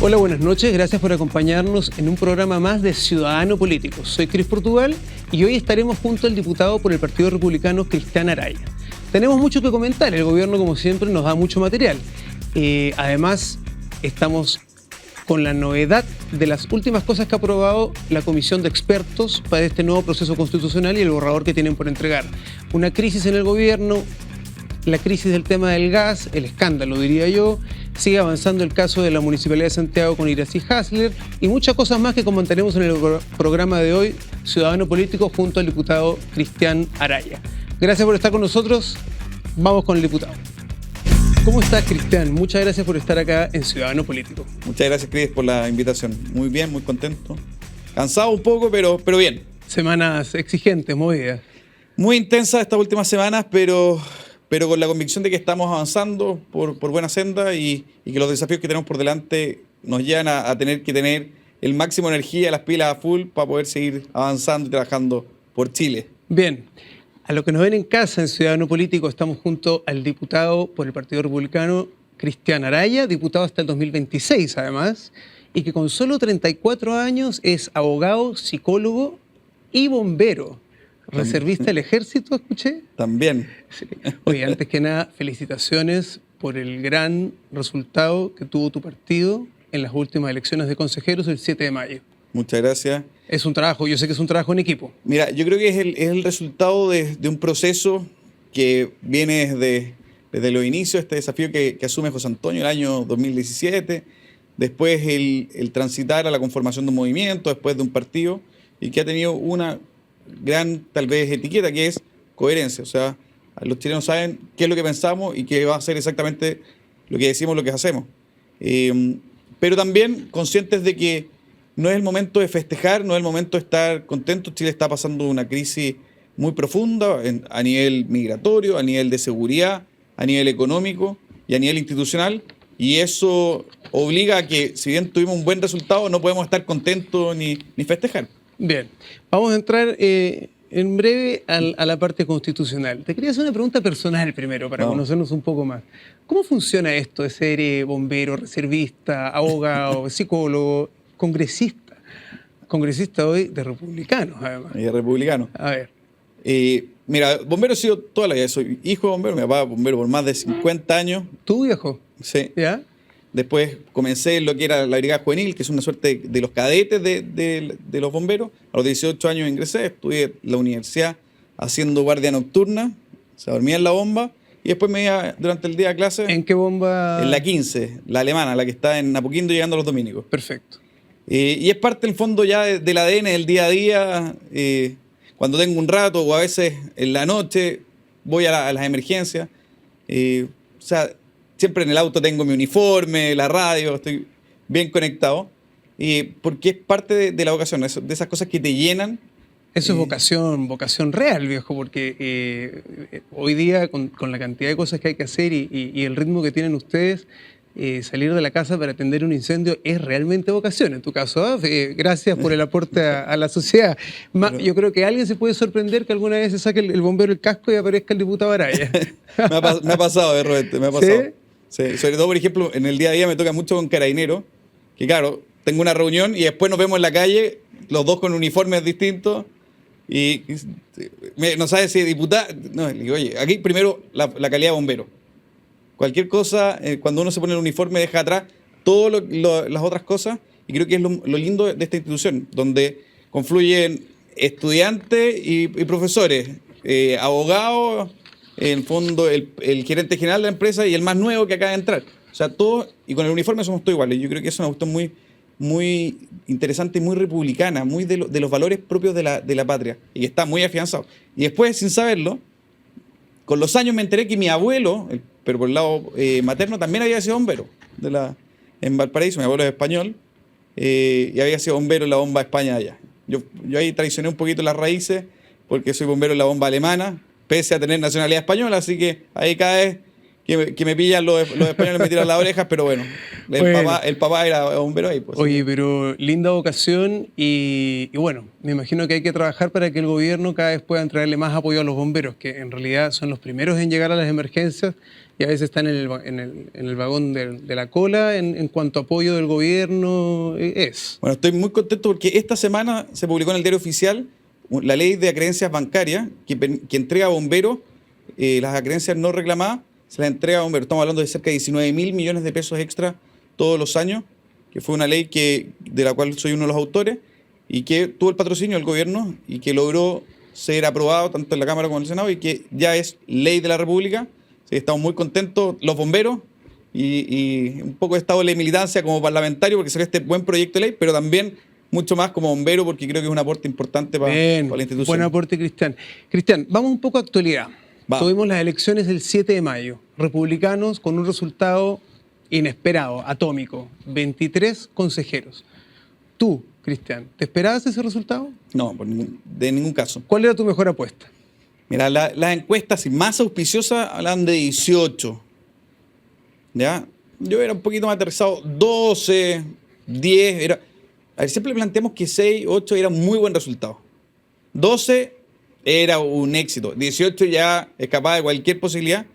Hola, buenas noches. Gracias por acompañarnos en un programa más de Ciudadano Político. Soy Cris Portugal y hoy estaremos junto al diputado por el Partido Republicano, Cristian Araya. Tenemos mucho que comentar. El gobierno, como siempre, nos da mucho material. Además, estamos con la novedad de las últimas cosas que ha aprobado la Comisión de Expertos para este nuevo proceso constitucional y el borrador que tienen por entregar. Una crisis en el gobierno, la crisis del tema del gas, el escándalo, diría yo. Sigue avanzando el caso de la Municipalidad de Santiago con Iracy Hasler y muchas cosas más que comentaremos en el programa de hoy, Ciudadano Político, junto al diputado Cristian Araya. Gracias por estar con nosotros. Vamos con el diputado. ¿Cómo estás, Cristian? Muchas gracias por estar acá en Ciudadano Político. Muchas gracias, Cris, por la invitación. Muy bien, muy contento. Cansado un poco, pero bien. Semanas exigentes, movidas. Muy intensas estas últimas semanas, pero con la convicción de que estamos avanzando por buena senda y que los desafíos que tenemos por delante nos llevan a tener que tener el máximo de energía, las pilas a full para poder seguir avanzando y trabajando por Chile. Bien. A lo que nos ven en casa en Ciudadano Político, estamos junto al diputado por el Partido Republicano, Cristian Araya, diputado hasta el 2026 además, y que con solo 34 años es abogado, psicólogo y bombero. Reservista del Ejército, escuché. También. Sí. Oye, antes que nada, felicitaciones por el gran resultado que tuvo tu partido en las últimas elecciones de consejeros el 7 de mayo. Muchas gracias. Es un trabajo, yo sé que es un trabajo en equipo. Mira, yo creo que es el resultado de un proceso que viene desde los inicios, este desafío que asume José Antonio el año 2017, después el transitar a la conformación de un movimiento, después de un partido, y que ha tenido una gran, tal vez, etiqueta, que es coherencia. O sea, los chilenos saben qué es lo que pensamos y qué va a ser exactamente lo que decimos, lo que hacemos. Pero también conscientes de que no es el momento de festejar, no es el momento de estar contentos. Chile está pasando una crisis muy profunda a nivel migratorio, a nivel de seguridad, a nivel económico y a nivel institucional. Y eso obliga a que, si bien tuvimos un buen resultado, no podemos estar contentos ni festejar. Bien, vamos a entrar en breve a la parte constitucional. Te quería hacer una pregunta personal primero para conocernos un poco más. ¿Cómo funciona esto de ser bombero, reservista, abogado, psicólogo, congresista? Congresista hoy de republicanos, además. Y republicano. A ver. Mira, bombero he sido toda la vida. Soy hijo de bombero, mi papá bombero por más de 50 años. ¿Tú, viejo? Sí. ¿Ya? Después comencé en lo que era la Brigada Juvenil, que es una suerte de los cadetes de los bomberos. A los 18 años ingresé, estudié en la universidad haciendo guardia nocturna, se dormía en la bomba, y después me iba durante el día a clase. ¿En qué bomba? En la 15, la alemana, la que está en Apoquindo llegando a los Dominicos. Perfecto. Y es parte, en el fondo, ya del ADN del día a día. Cuando tengo un rato o a veces en la noche voy a las emergencias. O sea, siempre en el auto tengo mi uniforme, la radio, estoy bien conectado. Porque es parte de la vocación, de esas cosas que te llenan. Eso es vocación real, viejo, porque hoy día con la cantidad de cosas que hay que hacer y el ritmo que tienen ustedes, salir de la casa para atender un incendio es realmente vocación. En tu caso, gracias por el aporte a la sociedad. Yo creo que alguien se puede sorprender que alguna vez se saque el bombero el casco y aparezca el diputado Araya. me ha pasado, Roberto, me ha pasado. ¿Sí? Sobre todo, por ejemplo, en el día a día me toca mucho con carabineros, que claro, tengo una reunión y después nos vemos en la calle, los dos con uniformes distintos, y no sabes si diputado. No, le digo, oye, aquí primero la calidad de bombero. Cualquier cosa, cuando uno se pone el uniforme, deja atrás todas las otras cosas, y creo que es lo lindo de esta institución, donde confluyen estudiantes y profesores, abogados, en el fondo el gerente general de la empresa y el más nuevo que acaba de entrar. O sea, todos, y con el uniforme somos todos iguales. Yo creo que eso es una cuestión muy interesante y muy republicana, muy de los valores propios de la patria, y que está muy afianzado. Y después, sin saberlo, con los años me enteré que mi abuelo, pero por el lado materno, también había sido bombero en Valparaíso. Mi abuelo es español y había sido bombero en la bomba España allá. Yo ahí traicioné un poquito las raíces porque soy bombero en la bomba alemana, pese a tener nacionalidad española, así que ahí cae que me pillan los españoles, me tiran las orejas, pero bueno, el papá era bombero ahí. Pues, oye, pero linda vocación y bueno, me imagino que hay que trabajar para que el gobierno cada vez pueda entregarle más apoyo a los bomberos, que en realidad son los primeros en llegar a las emergencias y a veces están en el vagón de la cola en cuanto a apoyo del gobierno es. Bueno, estoy muy contento porque esta semana se publicó en el Diario Oficial la ley de acreencias bancarias que entrega a bomberos las acreencias no reclamadas, se las entrega a bomberos. Estamos hablando de cerca de 19.000 millones de pesos extra todos los años, que fue una ley de la cual soy uno de los autores y que tuvo el patrocinio del gobierno y que logró ser aprobado tanto en la Cámara como en el Senado y que ya es ley de la República. Sí, estamos muy contentos los bomberos y un poco de estado de militancia como parlamentario porque salió este buen proyecto de ley, pero también mucho más como bombero porque creo que es un aporte importante para la institución. Buen aporte, Cristian. Cristian, vamos un poco a actualidad. Tuvimos las elecciones el 7 de mayo. Republicanos con un resultado inesperado, atómico. 23 consejeros. Tú, Cristian, ¿te esperabas ese resultado? No, de ningún caso. ¿Cuál era tu mejor apuesta? Mira, las encuestas más auspiciosas hablan de 18. ¿Ya? Yo era un poquito más aterrizado. 12, 10. A ver, siempre planteamos que 6, 8 era un muy buen resultado. 12 era un éxito. 18 ya escapaba de cualquier posibilidad.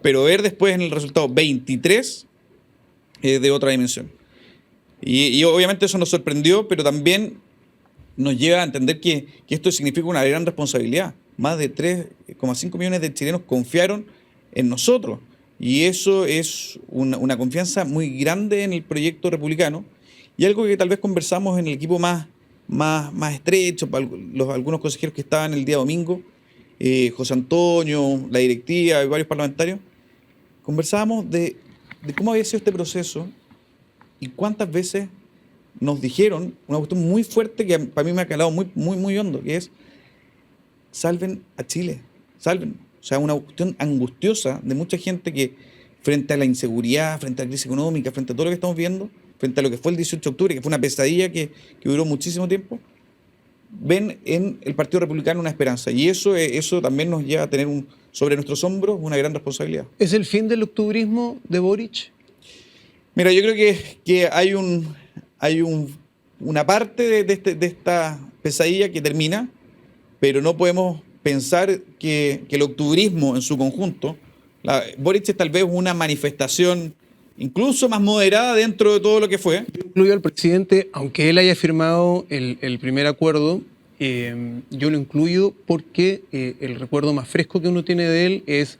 Pero ver después en el resultado 23 es de otra dimensión. Y obviamente eso nos sorprendió, pero también nos lleva a entender que esto significa una gran responsabilidad. Más de 3,5 millones de chilenos confiaron en nosotros. Y eso es una confianza muy grande en el proyecto republicano. Y algo que tal vez conversamos en el equipo más estrecho, algunos consejeros que estaban el día domingo, José Antonio, la directiva y varios parlamentarios, conversábamos de cómo había sido este proceso y cuántas veces nos dijeron una cuestión muy fuerte que para mí me ha calado muy hondo, que es: salven a Chile, salven. O sea, una cuestión angustiosa de mucha gente que frente a la inseguridad, frente a la crisis económica, frente a todo lo que estamos viendo, frente a lo que fue el 18 de octubre, que fue una pesadilla que duró muchísimo tiempo, ven en el Partido Republicano una esperanza. Y eso también nos lleva a tener sobre nuestros hombros una gran responsabilidad. ¿Es el fin del octubrismo de Boric? Mira, yo creo que hay una parte de esta pesadilla que termina, pero no podemos pensar que el octubrismo en su conjunto, Boric es tal vez una manifestación incluso más moderada dentro de todo lo que fue. Incluyo al presidente, aunque él haya firmado el primer acuerdo, yo lo incluyo porque el recuerdo más fresco que uno tiene de él es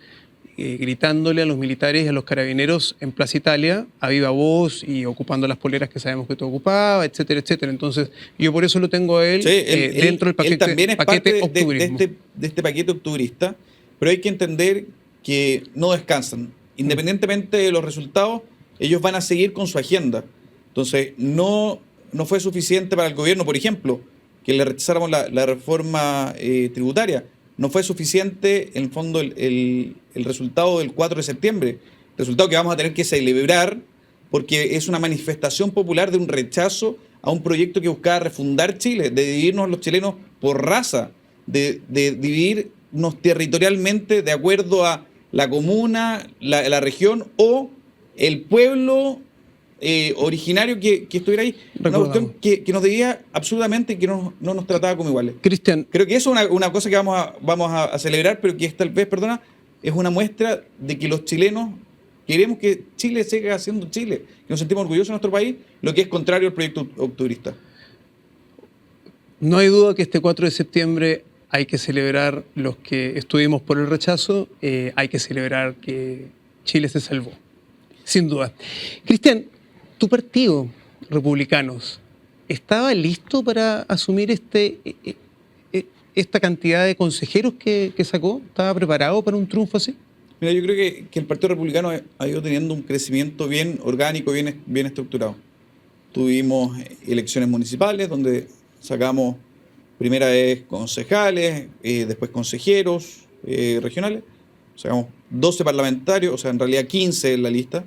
gritándole a los militares y a los carabineros en Plaza Italia a viva voz y ocupando las poleras que sabemos que tú ocupabas, etcétera, etcétera. Entonces, yo por eso lo tengo a él, dentro del paquete. Él también es parte octubrismo. de este paquete octubrista, pero hay que entender que no descansan. Independientemente de los resultados, ellos van a seguir con su agenda. Entonces, no fue suficiente para el gobierno, por ejemplo, que le rechazáramos la reforma tributaria. No fue suficiente, en el fondo, el resultado del 4 de septiembre. Resultado que vamos a tener que celebrar porque es una manifestación popular de un rechazo a un proyecto que buscaba refundar Chile, de dividirnos los chilenos por raza, de dividirnos territorialmente de acuerdo a la comuna, la región o el pueblo originario que estuviera ahí. Una cuestión que nos debía absolutamente y que no nos trataba como iguales. Cristian. Creo que eso es una cosa que vamos a celebrar, pero que tal vez, es una muestra de que los chilenos queremos que Chile siga siendo Chile, que nos sentimos orgullosos de nuestro país, lo que es contrario al proyecto octubrista. No hay duda que este 4 de septiembre hay que celebrar los que estuvimos por el rechazo, hay que celebrar que Chile se salvó, sin duda. Cristian, tu partido, Republicanos, ¿estaba listo para asumir esta cantidad de consejeros que sacó? ¿Estaba preparado para un triunfo así? Mira, yo creo que el Partido Republicano ha ido teniendo un crecimiento bien orgánico, bien estructurado. Tuvimos elecciones municipales donde sacamos primera vez concejales, después consejeros regionales, sacamos 12 parlamentarios, o sea, en realidad 15 en la lista.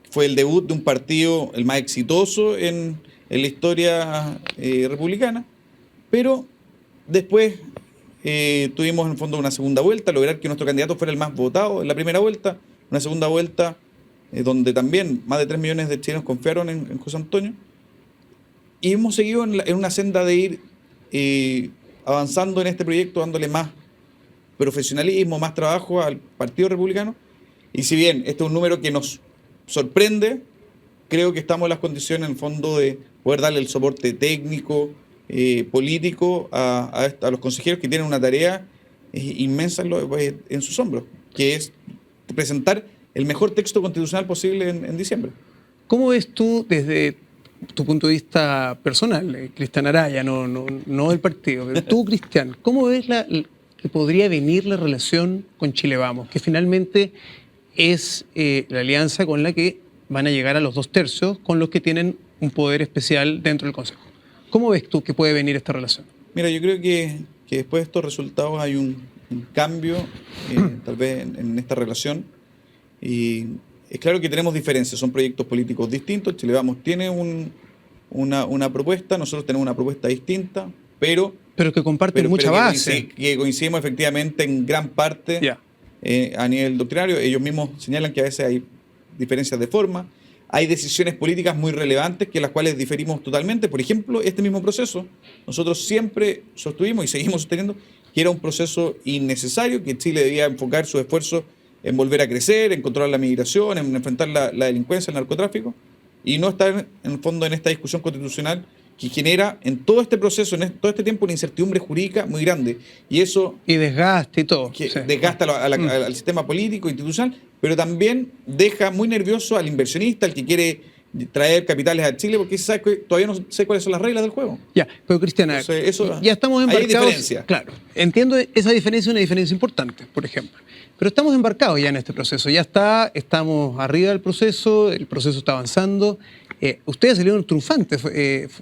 Fue el debut de un partido el más exitoso en la historia republicana, pero después tuvimos en el fondo una segunda vuelta, lograr que nuestro candidato fuera el más votado en la primera vuelta, una segunda vuelta donde también más de 3 millones de chilenos confiaron en José Antonio. Y hemos seguido en una senda de ir avanzando en este proyecto, dándole más profesionalismo, más trabajo al Partido Republicano. Y si bien este es un número que nos sorprende, creo que estamos en las condiciones, en el fondo, de poder darle el soporte técnico, político a los consejeros que tienen una tarea inmensa en sus hombros, que es presentar el mejor texto constitucional posible en diciembre. ¿Cómo ves tú desde tu punto de vista personal, Cristian Araya, no del partido, pero tú, Cristian, cómo ves que podría venir la relación con Chile Vamos, que finalmente es la alianza con la que van a llegar a los 2/3 con los que tienen un poder especial dentro del Consejo? ¿Cómo ves tú que puede venir esta relación? Mira, yo creo que después de estos resultados hay un cambio, tal vez en esta relación. Y es claro que tenemos diferencias, son proyectos políticos distintos. Chile Vamos tiene una propuesta, nosotros tenemos una propuesta distinta, pero que comparten mucha base. Que coincidimos efectivamente en gran parte a nivel doctrinario. Ellos mismos señalan que a veces hay diferencias de forma. Hay decisiones políticas muy relevantes que las cuales diferimos totalmente. Por ejemplo, este mismo proceso, nosotros siempre sostuvimos y seguimos sosteniendo que era un proceso innecesario, que Chile debía enfocar sus esfuerzos en volver a crecer, en controlar la migración, en enfrentar la delincuencia, el narcotráfico, y no estar en el fondo en esta discusión constitucional que genera en todo este proceso, en todo este tiempo, una incertidumbre jurídica muy grande. Y eso... Y desgaste y todo. Que desgasta al sistema político, institucional, pero también deja muy nervioso al inversionista, al que quiere traer capitales a Chile, porque todavía no sé cuáles son las reglas del juego. Ya, pero Cristiana, ya estamos embarcados. Hay diferencia. Claro, entiendo esa diferencia, una diferencia importante, por ejemplo. Pero estamos embarcados ya en este proceso, estamos arriba del proceso, el proceso está avanzando. Ustedes salieron triunfantes,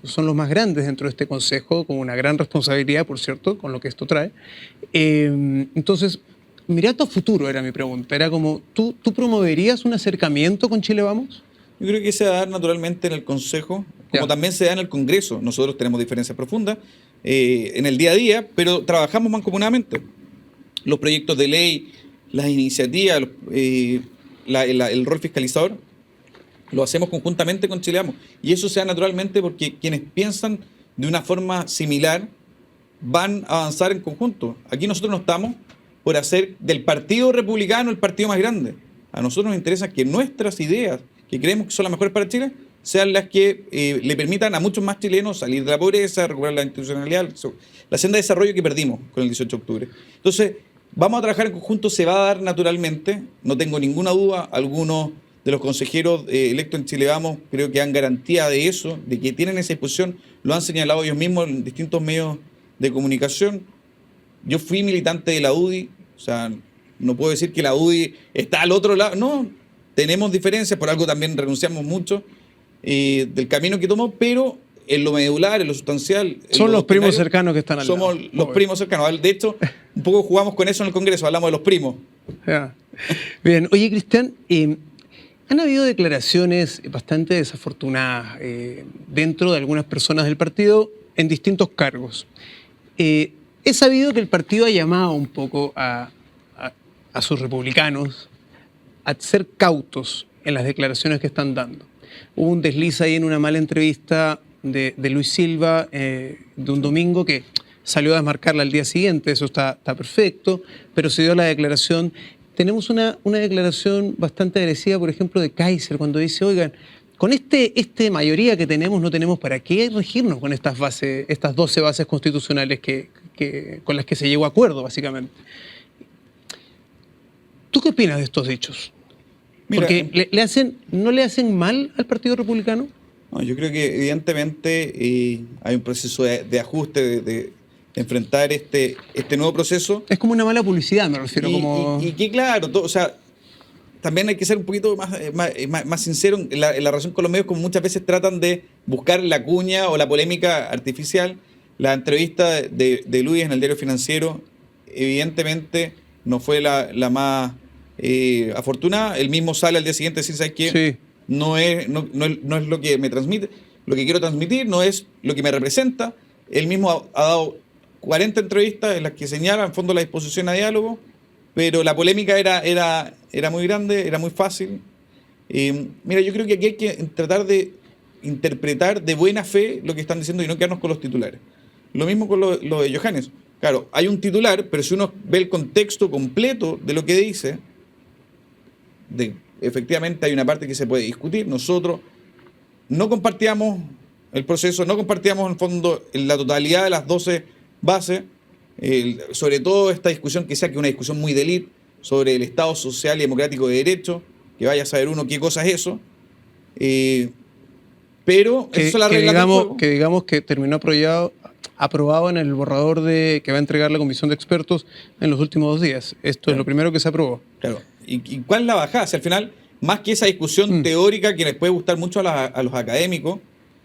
son los más grandes dentro de este consejo, con una gran responsabilidad, por cierto, con lo que esto trae. Entonces, mirando a futuro era mi pregunta, era como, ¿tú promoverías un acercamiento con Chile Vamos? Yo creo que se va a dar naturalmente en el Consejo, como también se da en el Congreso. Nosotros tenemos diferencias profundas en el día a día, pero trabajamos mancomunadamente. Los proyectos de ley, las iniciativas, el rol fiscalizador, lo hacemos conjuntamente con Chile Vamos. Y eso se da naturalmente porque quienes piensan de una forma similar van a avanzar en conjunto. Aquí nosotros no estamos por hacer del Partido Republicano el partido más grande. A nosotros nos interesa que nuestras ideas, que creemos que son las mejores para Chile, sean las que le permitan a muchos más chilenos salir de la pobreza, recuperar la institucionalidad, la senda de desarrollo que perdimos con el 18 de octubre. Entonces, vamos a trabajar en conjunto, se va a dar naturalmente, no tengo ninguna duda. Algunos de los consejeros electos en Chile Vamos creo que dan garantía de eso, de que tienen esa disposición, lo han señalado ellos mismos en distintos medios de comunicación. Yo fui militante de la UDI, o sea, no puedo decir que la UDI está al otro lado, no, tenemos diferencias, por algo también renunciamos mucho del camino que tomó, pero en lo medular, en lo sustancial... Son los primos cercanos que están al lado. Somos los primos cercanos. De hecho, un poco jugamos con eso en el Congreso, hablamos de los primos. Ya. Bien, oye, Cristian, han habido declaraciones bastante desafortunadas dentro de algunas personas del partido en distintos cargos. He sabido que el partido ha llamado un poco a sus republicanos a ser cautos en las declaraciones que están dando. Hubo un desliz ahí en una mala entrevista de Luis Silva de un domingo que salió a desmarcarla al día siguiente, eso está perfecto, pero se dio la declaración. Tenemos una declaración bastante agresiva, por ejemplo, de Kaiser, cuando dice, oigan, con esta mayoría que tenemos, no tenemos para qué regirnos con estas 12 bases constitucionales con las que se llegó a acuerdo, básicamente. ¿Tú qué opinas de estos dichos? Mira, porque ¿no le hacen mal al Partido Republicano? No, yo creo que evidentemente hay un proceso de ajuste, de enfrentar este nuevo proceso. Es como una mala publicidad, me refiero. Y que claro, o sea, también hay que ser un poquito más sincero en la relación con los medios, como muchas veces tratan de buscar la cuña o la polémica artificial. La entrevista de Luis en el Diario Financiero evidentemente no fue la más afortunada. Él mismo sale al día siguiente a decir, ¿sabes qué? Sí. No es lo que me transmite, lo que quiero transmitir, no es lo que me representa. Él mismo ha dado 40 entrevistas en las que señalan, en fondo, la disposición a diálogo, pero la polémica era muy grande, era muy fácil. Mira, yo creo que aquí hay que tratar de interpretar de buena fe lo que están diciendo y no quedarnos con los titulares. Lo mismo con lo de Johannes. Claro, hay un titular, pero si uno ve el contexto completo de lo que dice, efectivamente hay una parte que se puede discutir. Nosotros no compartíamos el proceso, no compartíamos en el fondo la totalidad de las 12 bases, sobre todo esta discusión que sea que una discusión muy de élite sobre el Estado social y democrático de derecho, que vaya a saber uno qué cosa es eso, pero eso la regla del juego. Que digamos que terminó aprobado en el borrador que va a entregar la comisión de expertos en los últimos 2 días. Esto es lo primero que se aprobó. Claro. ¿Y cuál es la bajada? Si al final, más que esa discusión teórica que les puede gustar mucho a los académicos,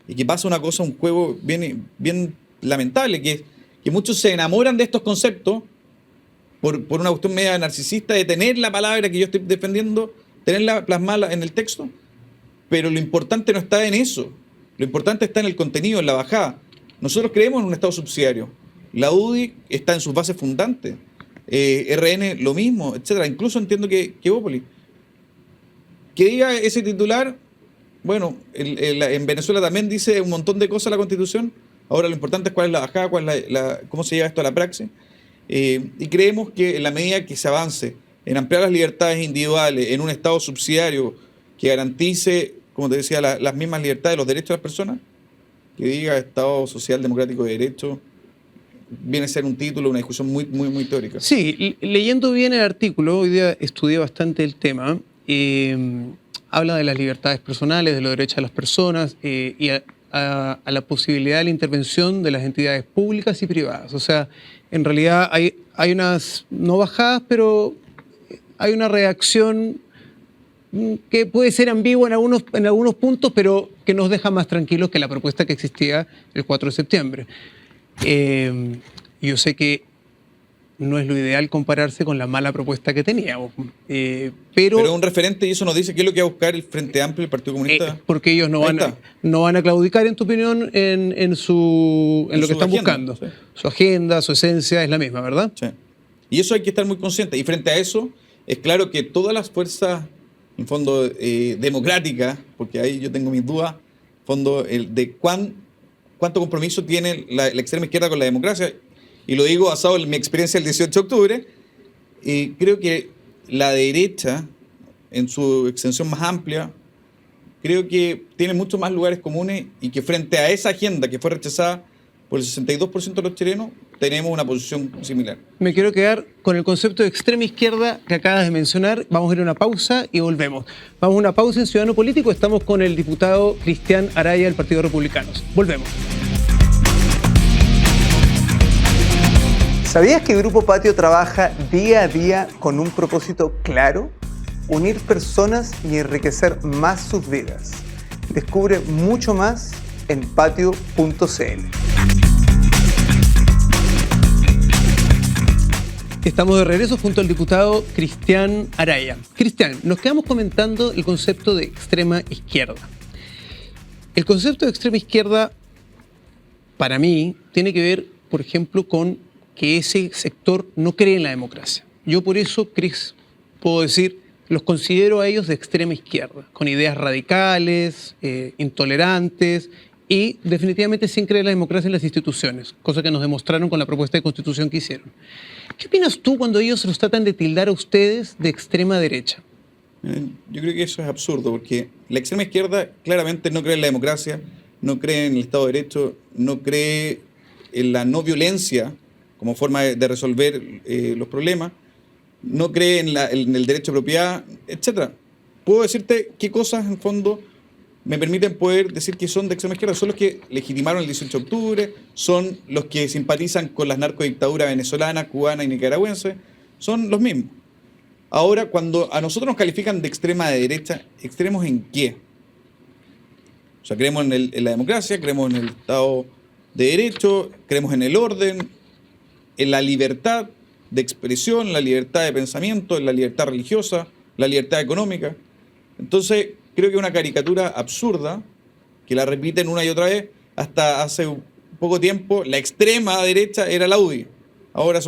y que pasa una cosa, un juego bien lamentable, que muchos se enamoran de estos conceptos por una cuestión media narcisista de tener la palabra que yo estoy defendiendo, tenerla plasmada en el texto, pero lo importante no está en eso. Lo importante está en el contenido, en la bajada. Nosotros creemos en un Estado subsidiario. La UDI está en sus bases fundantes. RN lo mismo, etcétera. Incluso entiendo que Bópoli. Que diga ese titular, bueno, en Venezuela también dice un montón de cosas la Constitución. Ahora lo importante es cuál es la bajada, cómo se lleva esto a la praxis. Y creemos que en la medida que se avance en ampliar las libertades individuales, en un Estado subsidiario que garantice, como te decía, las mismas libertades, los derechos de las personas, que diga Estado Social Democrático de Derecho, viene a ser un título, una discusión muy, muy, muy teórica. Sí, leyendo bien el artículo, hoy día estudié bastante el tema, habla de las libertades personales, de los derechos de las personas y a la posibilidad de la intervención de las entidades públicas y privadas. O sea, en realidad hay unas, no bajadas, pero hay una reacción que puede ser ambigua en algunos puntos, pero que nos deja más tranquilos que la propuesta que existía el 4 de septiembre. Yo sé que no es lo ideal compararse con la mala propuesta que teníamos, pero un referente, y eso nos dice qué es lo que va a buscar el Frente Amplio y el Partido Comunista. Porque ellos no van a claudicar, en tu opinión, en lo que están agenda, buscando. Sí. Su agenda, su esencia es la misma, ¿verdad? Sí. Y eso hay que estar muy consciente. Y frente a eso, es claro que todas las fuerzas, en fondo, democráticas, porque ahí yo tengo mis dudas, en fondo, de cuánto compromiso tiene la extrema izquierda con la democracia, y lo digo basado en mi experiencia el 18 de octubre, y creo que la derecha, en su extensión más amplia, creo que tiene muchos más lugares comunes, y que frente a esa agenda que fue rechazada por el 62% de los chilenos, tenemos una posición similar. Me quiero quedar con el concepto de extrema izquierda que acabas de mencionar. Vamos a ir a una pausa y volvemos. Vamos a una pausa en Ciudadano Político. Estamos con el diputado Cristian Araya del Partido Republicano. Volvemos. ¿Sabías que Grupo Patio trabaja día a día con un propósito claro? Unir personas y enriquecer más sus vidas. Descubre mucho más en patio.cl. Estamos de regreso junto al diputado Cristian Araya. Cristian, nos quedamos comentando el concepto de extrema izquierda. El concepto de extrema izquierda, para mí, tiene que ver, por ejemplo, con que ese sector no cree en la democracia. Yo por eso, Cris, puedo decir, los considero a ellos de extrema izquierda, con ideas radicales, intolerantes y definitivamente sin creer en la democracia en las instituciones, cosa que nos demostraron con la propuesta de constitución que hicieron. ¿Qué opinas tú cuando ellos los tratan de tildar a ustedes de extrema derecha? Yo creo que eso es absurdo, porque la extrema izquierda claramente no cree en la democracia, no cree en el Estado de Derecho, no cree en la no violencia como forma de resolver los problemas, no cree en el derecho de propiedad, etc. Puedo decirte qué cosas, en fondo, me permiten poder decir que son de extrema izquierda. Son los que legitimaron el 18 de octubre, son los que simpatizan con las narcodictaduras venezolana, cubana y nicaragüense, son los mismos. Ahora, cuando a nosotros nos califican de extrema de derecha, ¿extremos en qué? O sea, creemos en la democracia, creemos en el Estado de Derecho, creemos en el orden, en la libertad de expresión, la libertad de pensamiento, en la libertad religiosa, la libertad económica. Entonces, creo que es una caricatura absurda, que la repiten una y otra vez, hasta hace poco tiempo la extrema derecha era la UDI. Ahora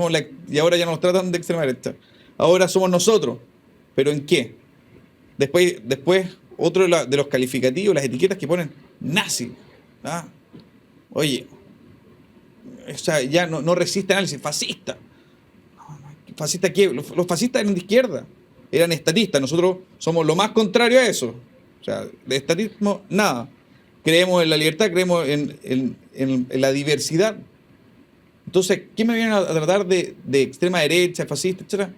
y ahora ya no nos tratan de extrema derecha. Ahora somos nosotros. ¿Pero en qué? Después otro de los calificativos, las etiquetas que ponen, nazi. ¿Ah? Oye, o sea, ya no resiste análisis, fascista. ¿Fascista qué? Los fascistas eran de izquierda, eran estatistas. Nosotros somos lo más contrario a eso. O sea, de estatismo, nada. Creemos en la libertad, creemos en la diversidad. Entonces, ¿qué me vienen a tratar de extrema derecha, fascista, etcétera?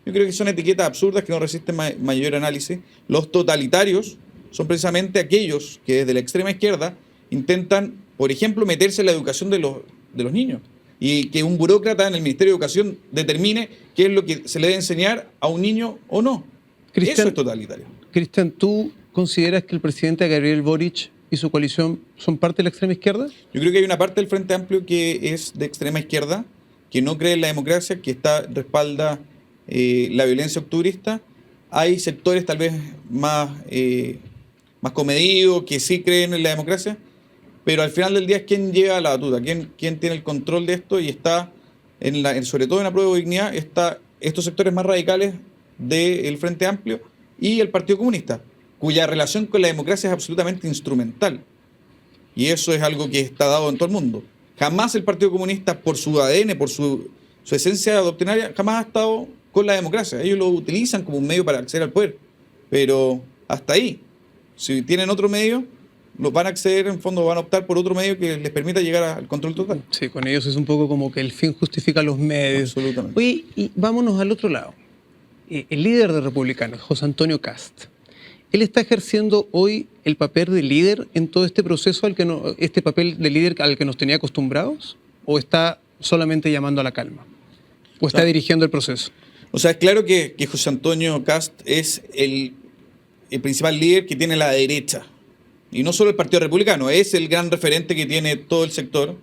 Yo creo que son etiquetas absurdas que no resisten mayor análisis. Los totalitarios son precisamente aquellos que desde la extrema izquierda intentan, por ejemplo, meterse en la educación de los niños. Y que un burócrata en el Ministerio de Educación determine qué es lo que se le debe enseñar a un niño o no. Cristian, eso es totalitario. Cristian, ¿tú consideras que el presidente Gabriel Boric y su coalición son parte de la extrema izquierda? Yo creo que hay una parte del Frente Amplio que es de extrema izquierda, que no cree en la democracia, que respalda la violencia octubrista. Hay sectores tal vez más comedidos, que sí creen en la democracia, pero al final del día es quien lleva la batuta, quien tiene el control de esto, y está, sobre todo en la prueba de dignidad, está estos sectores más radicales del Frente Amplio y el Partido Comunista, cuya relación con la democracia es absolutamente instrumental. Y eso es algo que está dado en todo el mundo. Jamás el Partido Comunista, por su ADN, por su esencia doctrinaria, jamás ha estado con la democracia. Ellos lo utilizan como un medio para acceder al poder. Pero hasta ahí. Si tienen otro medio, van a acceder, en fondo van a optar por otro medio que les permita llegar al control total. Sí, con ellos es un poco como que el fin justifica los medios. Absolutamente. Oye, y vámonos al otro lado. El líder de Republicanos, José Antonio Kast, ¿él está ejerciendo hoy el papel de líder en todo este proceso, este papel de líder al que nos tenía acostumbrados? ¿O está solamente llamando a la calma? ¿O está dirigiendo el proceso? O sea, es claro que José Antonio Kast es el principal líder que tiene la derecha. Y no solo el Partido Republicano, es el gran referente que tiene todo el sector,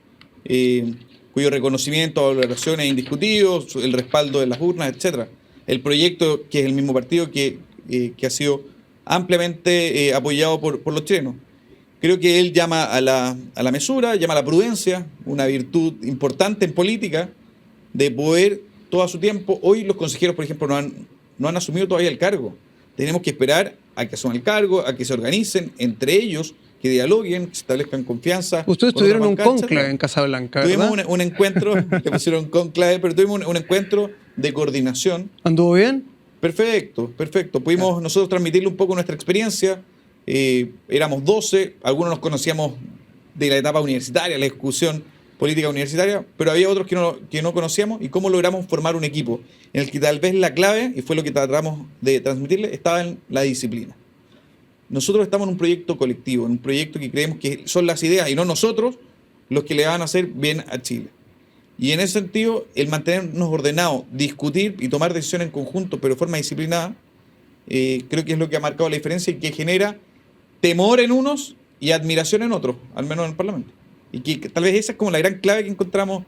cuyo reconocimiento, valoración es indiscutido, el respaldo de las urnas, etc. El proyecto, que es el mismo partido que ha sido ampliamente apoyado por los chilenos. Creo que él llama a la mesura, llama a la prudencia, una virtud importante en política, de poder todo a su tiempo. Hoy los consejeros, por ejemplo, no han asumido todavía el cargo. Tenemos que esperar a que asuman el cargo, a que se organicen entre ellos, que dialoguen, que se establezcan confianza. Ustedes tuvieron un conclave en Casablanca, ¿verdad? Tuvimos un encuentro, le pusieron conclave, pero tuvimos un encuentro de coordinación. ¿Anduvo bien? Perfecto. Pudimos nosotros transmitirle un poco nuestra experiencia. Éramos 12, algunos nos conocíamos de la etapa universitaria, la discusión política universitaria, pero había otros que no conocíamos, y cómo logramos formar un equipo en el que tal vez la clave, y fue lo que tratamos de transmitirle, estaba en la disciplina. Nosotros estamos en un proyecto colectivo, en un proyecto que creemos que son las ideas y no nosotros los que le van a hacer bien a Chile. Y en ese sentido, el mantenernos ordenados, discutir y tomar decisiones en conjunto, pero de forma disciplinada, creo que es lo que ha marcado la diferencia y que genera temor en unos y admiración en otros, al menos en el Parlamento. Y que tal vez esa es como la gran clave que encontramos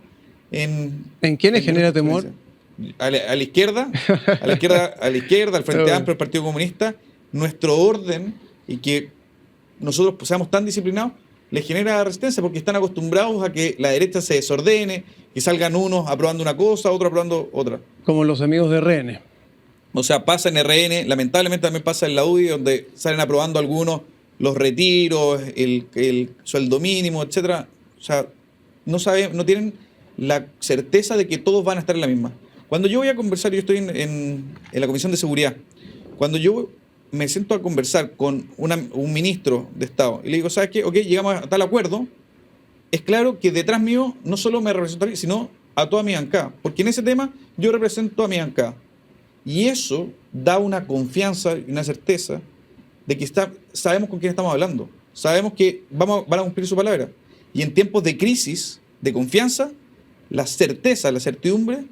en... ¿En quiénes genera temor? A la izquierda, al Frente Amplio, al Partido Comunista. Nuestro orden, y que nosotros seamos tan disciplinados, les genera resistencia, porque están acostumbrados a que la derecha se desordene, que salgan unos aprobando una cosa, otros aprobando otra. Como los amigos de RN. O sea, pasa en RN, lamentablemente también pasa en la UDI, donde salen aprobando algunos los retiros, el sueldo mínimo, etcétera. O sea, no tienen la certeza de que todos van a estar en la misma. Cuando yo voy a conversar, yo estoy en la Comisión de Seguridad, cuando yo me siento a conversar con un ministro de Estado y le digo, ¿sabes qué? Ok, llegamos a tal acuerdo, es claro que detrás mío no solo me representaría, sino a toda mi bancada, porque en ese tema yo represento a mi bancada. Y eso da una confianza y una certeza de que sabemos con quién estamos hablando, sabemos que van a cumplir su palabra. Y en tiempos de crisis, de confianza, la certeza, la certidumbre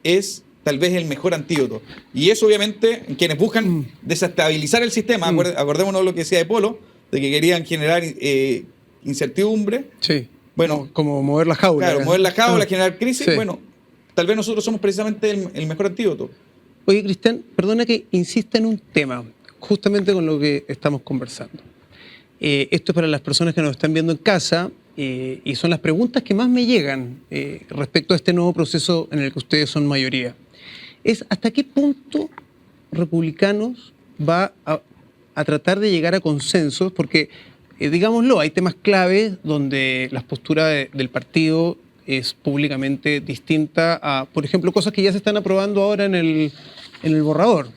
es tal vez el mejor antídoto. Y eso, obviamente, quienes buscan desestabilizar el sistema, acordémonos lo que decía de Polo, de que querían generar incertidumbre. Sí. Bueno, como mover la jaula. Claro, mover la jaula, generar crisis. Sí. Bueno, tal vez nosotros somos precisamente el mejor antídoto. Oye, Cristian, perdona que insista en un tema, justamente con lo que estamos conversando. Esto es para las personas que nos están viendo en casa. y son las preguntas que más me llegan respecto a este nuevo proceso en el que ustedes son mayoría. Es hasta qué punto Republicanos va a tratar de llegar a consensos, porque, digámoslo, hay temas claves donde la postura del partido es públicamente distinta a, por ejemplo, cosas que ya se están aprobando ahora en el borrador.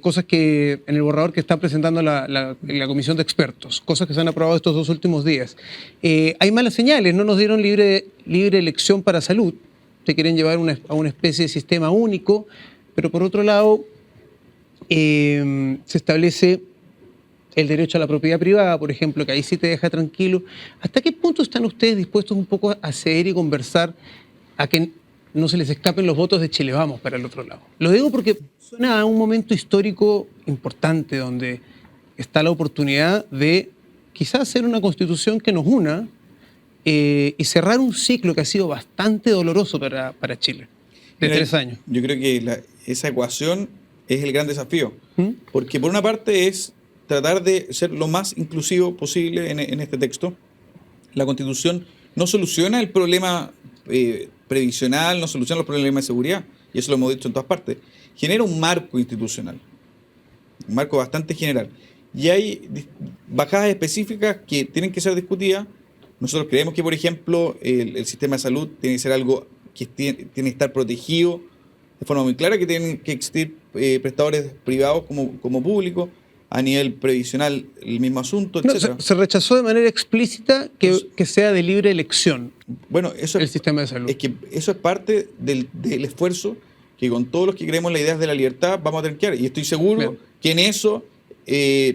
Cosas que en el borrador que está presentando la comisión de expertos, cosas que se han aprobado estos 2 últimos días. Hay malas señales, no nos dieron libre elección para salud, se quieren llevar a una especie de sistema único, pero por otro lado se establece el derecho a la propiedad privada, por ejemplo, que ahí sí te deja tranquilo. ¿Hasta qué punto están ustedes dispuestos un poco a ceder y conversar a que no se les escapen los votos de Chile Vamos para el otro lado? Lo digo porque suena a un momento histórico importante donde está la oportunidad de quizás hacer una constitución que nos una y cerrar un ciclo que ha sido bastante doloroso para Chile, de 3 años. Yo creo que esa ecuación es el gran desafío, porque por una parte es tratar de ser lo más inclusivo posible en este texto. La Constitución no soluciona el problema previsional, no soluciona los problemas de seguridad, y eso lo hemos dicho en todas partes. Genera un marco institucional, un marco bastante general. Y hay bajadas específicas que tienen que ser discutidas. Nosotros creemos que, por ejemplo, el sistema de salud tiene que ser algo que tiene que estar protegido de forma muy clara, que tienen que existir prestadores privados como públicos. A nivel previsional, el mismo asunto, etc. No, se rechazó de manera explícita que sea de libre elección. Bueno, eso el sistema de salud. Es que eso es parte del esfuerzo que con todos los que creemos en las ideas de la libertad vamos a tener que dar. Y estoy seguro que en eso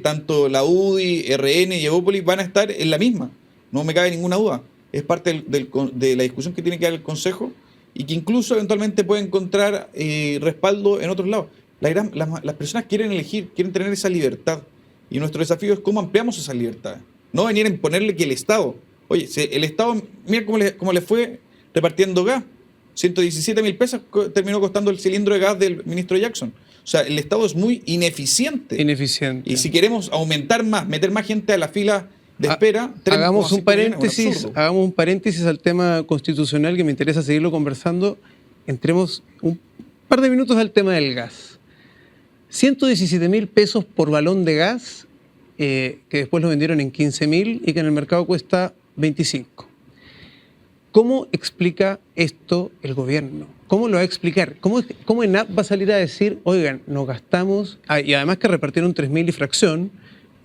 tanto la UDI, RN y Evópolis van a estar en la misma. No me cabe ninguna duda. Es parte de la discusión que tiene que dar el Consejo y que incluso eventualmente puede encontrar respaldo en otros lados. Las personas quieren elegir, quieren tener esa libertad. Y nuestro desafío es cómo ampliamos esa libertad. No venir a imponerle que el Estado... Oye, el Estado, mira cómo le fue repartiendo gas. 117.000 pesos terminó costando el cilindro de gas del ministro Jackson. O sea, el Estado es muy ineficiente. Ineficiente. Y si queremos aumentar más, meter más gente a la fila de espera... Hagamos un paréntesis al tema constitucional que me interesa seguirlo conversando. Entremos un par de minutos al tema del gas. 117.000 pesos por balón de gas, que después lo vendieron en 15.000 y que en el mercado cuesta 25. ¿Cómo explica esto el gobierno? ¿Cómo lo va a explicar? ¿Cómo ENAP va a salir a decir, oigan, nos gastamos, y además que repartieron 3.000 y fracción,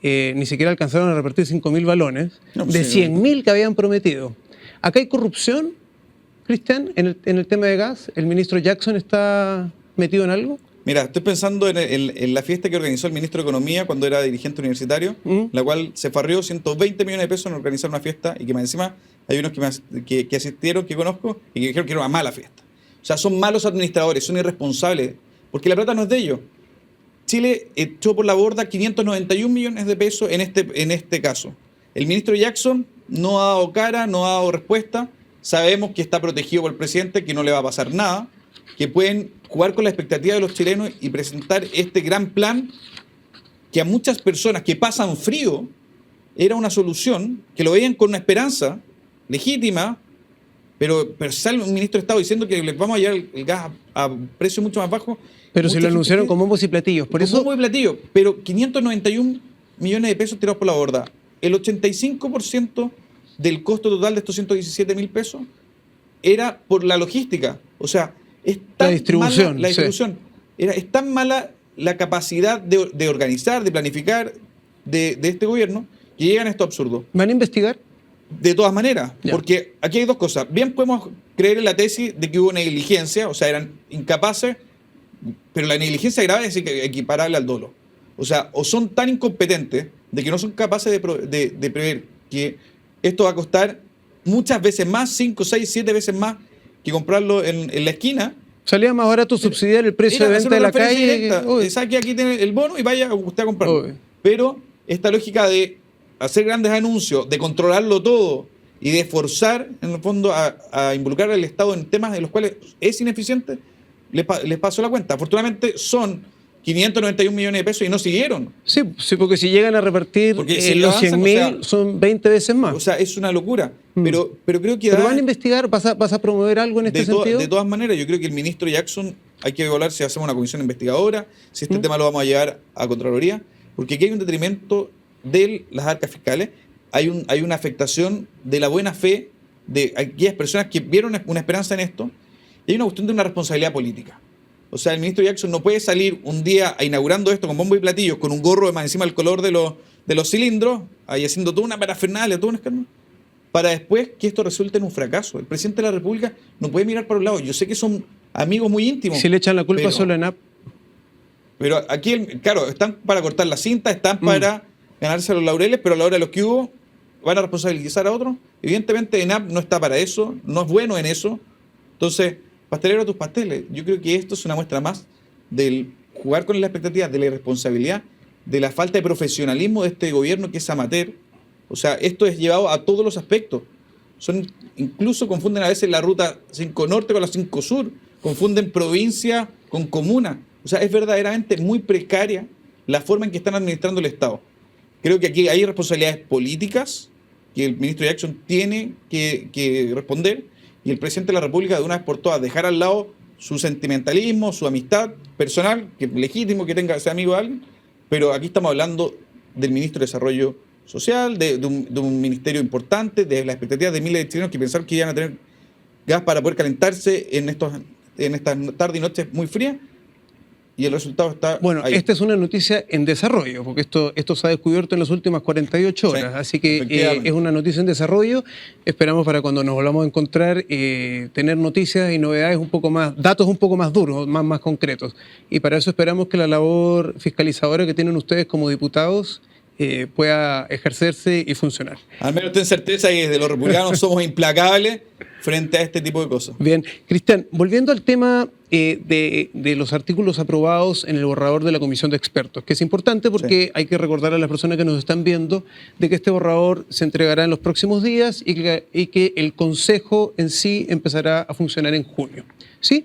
ni siquiera alcanzaron a repartir 5.000 balones, de 100.000 que habían prometido? ¿Acá hay corrupción, Cristian, en el tema de gas? ¿El ministro Jackson está metido en algo? Mira, estoy pensando en la fiesta que organizó el ministro de Economía cuando era dirigente universitario, la cual se farrió 120 millones de pesos en organizar una fiesta y que más encima hay unos que asistieron, que conozco, y que dijeron que era una mala fiesta. O sea, son malos administradores, son irresponsables, porque la plata no es de ellos. Chile echó por la borda 591 millones de pesos en este caso. El ministro Jackson no ha dado cara, no ha dado respuesta. Sabemos que está protegido por el presidente, que no le va a pasar nada, que pueden jugar con la expectativa de los chilenos y presentar este gran plan que a muchas personas que pasan frío era una solución, que lo veían con una esperanza legítima, pero sale un ministro de Estado diciendo que les vamos a llevar el gas a precio mucho más bajo. Pero se lo anunciaron con bombos y platillos. Con bombos y platillos, pero 591 millones de pesos tirados por la borda. El 85% del costo total de estos 117.000 pesos era por la logística. O sea, es tan la distribución. Es tan mala la capacidad de organizar, de planificar de este gobierno, que llegan a esto absurdo. ¿Van a investigar? De todas maneras, porque aquí hay dos cosas. Bien podemos creer en la tesis de que hubo negligencia, o sea, eran incapaces, pero la negligencia grave es equiparable al dolo. O sea, o son tan incompetentes de que no son capaces de prever que esto va a costar muchas veces más, 5, 6, 7 veces más que comprarlo en la esquina. Salía más barato subsidiar el precio de venta de la calle. Saque aquí tiene el bono y vaya usted a comprarlo. Pero esta lógica de hacer grandes anuncios, de controlarlo todo y de forzar, en el fondo, a involucrar al Estado en temas en los cuales es ineficiente, les pasó la cuenta. Afortunadamente son 591 millones de pesos y no siguieron. Sí, porque si llegan a repartir Si los avanzan, 100.000 son 20 veces más. O sea, es una locura. Pero creo que... ¿Pero van a investigar? ¿Vas a promover algo en este sentido? De todas maneras, yo creo que el ministro Jackson hay que evaluar si hacemos una comisión investigadora, si este tema lo vamos a llevar a Contraloría, porque aquí hay un detrimento de las arcas fiscales, hay una afectación de la buena fe de aquellas personas que vieron una esperanza en esto, y hay una cuestión de una responsabilidad política. O sea, el ministro Jackson no puede salir un día inaugurando esto con bombo y platillos, con un gorro de más encima del color de los cilindros, ahí haciendo toda una parafernalia, todo un escándalo, para después que esto resulte en un fracaso. El presidente de la República no puede mirar para un lado. Yo sé que son amigos muy íntimos. Si le echan la culpa solo a ENAP. Pero aquí, claro, están para cortar la cinta, están para ganarse los laureles, pero a la hora de los que hubo, van a responsabilizar a otros. Evidentemente, ENAP no está para eso, no es bueno en eso. Entonces, pastelero a tus pasteles. Yo creo que esto es una muestra más del jugar con las expectativas, de la irresponsabilidad, de la falta de profesionalismo de este gobierno que es amateur. O sea, esto es llevado a todos los aspectos. Incluso confunden a veces la ruta 5 Norte con la 5 Sur, confunden provincia con comuna. O sea, es verdaderamente muy precaria la forma en que están administrando el Estado. Creo que aquí hay responsabilidades políticas que el ministro Jackson tiene que responder, y el presidente de la República de una vez por todas dejar al lado su sentimentalismo, su amistad personal, que es legítimo que sea amigo de alguien, pero aquí estamos hablando del ministro de Desarrollo Social, de un ministerio importante, de las expectativas de miles de chilenos que pensaron que iban a tener gas para poder calentarse en estas tardes y noches muy frías, y el resultado está ahí. Esta es una noticia en desarrollo, porque esto se ha descubierto en las últimas 48 horas, sí, así que es una noticia en desarrollo. Esperamos para cuando nos volvamos a encontrar tener noticias y novedades un poco más, datos un poco más duros, más concretos. Y para eso esperamos que la labor fiscalizadora que tienen ustedes como diputados pueda ejercerse y funcionar. Al menos ten certeza que desde los republicanos somos implacables frente a este tipo de cosas. Bien, Cristian, volviendo al tema de los artículos aprobados en el borrador de la Comisión de Expertos, que es importante porque hay que recordar a las personas que nos están viendo de que este borrador se entregará en los próximos días y que el Consejo en sí empezará a funcionar en junio. ¿Sí?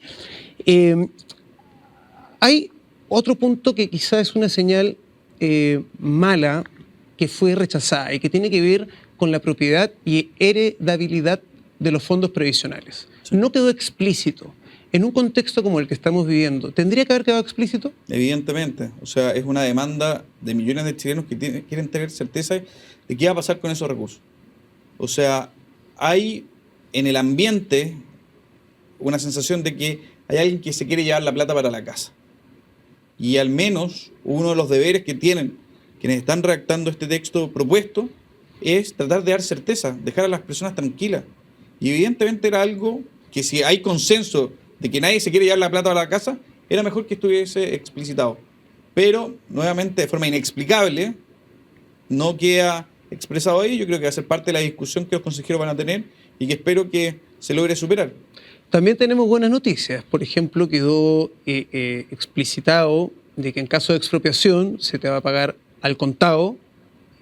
Hay otro punto que quizás es una señal mala que fue rechazada y que tiene que ver con la propiedad y heredabilidad de los fondos previsionales. No quedó explícito. En un contexto como el que estamos viviendo, ¿tendría que haber quedado explícito? Evidentemente. O sea, es una demanda de millones de chilenos que quieren tener certeza de qué va a pasar con esos recursos. O sea, hay en el ambiente una sensación de que hay alguien que se quiere llevar la plata para la casa. Y al menos uno de los deberes que tienen quienes están redactando este texto propuesto es tratar de dar certeza, dejar a las personas tranquilas. Y evidentemente era algo que, si hay consenso de que nadie se quiere llevar la plata a la casa, era mejor que estuviese explicitado. Pero, nuevamente, de forma inexplicable, no queda expresado ahí. Yo creo que va a ser parte de la discusión que los consejeros van a tener y que espero que se logre superar. También tenemos buenas noticias. Por ejemplo, quedó explicitado de que en caso de expropiación se te va a pagar al contado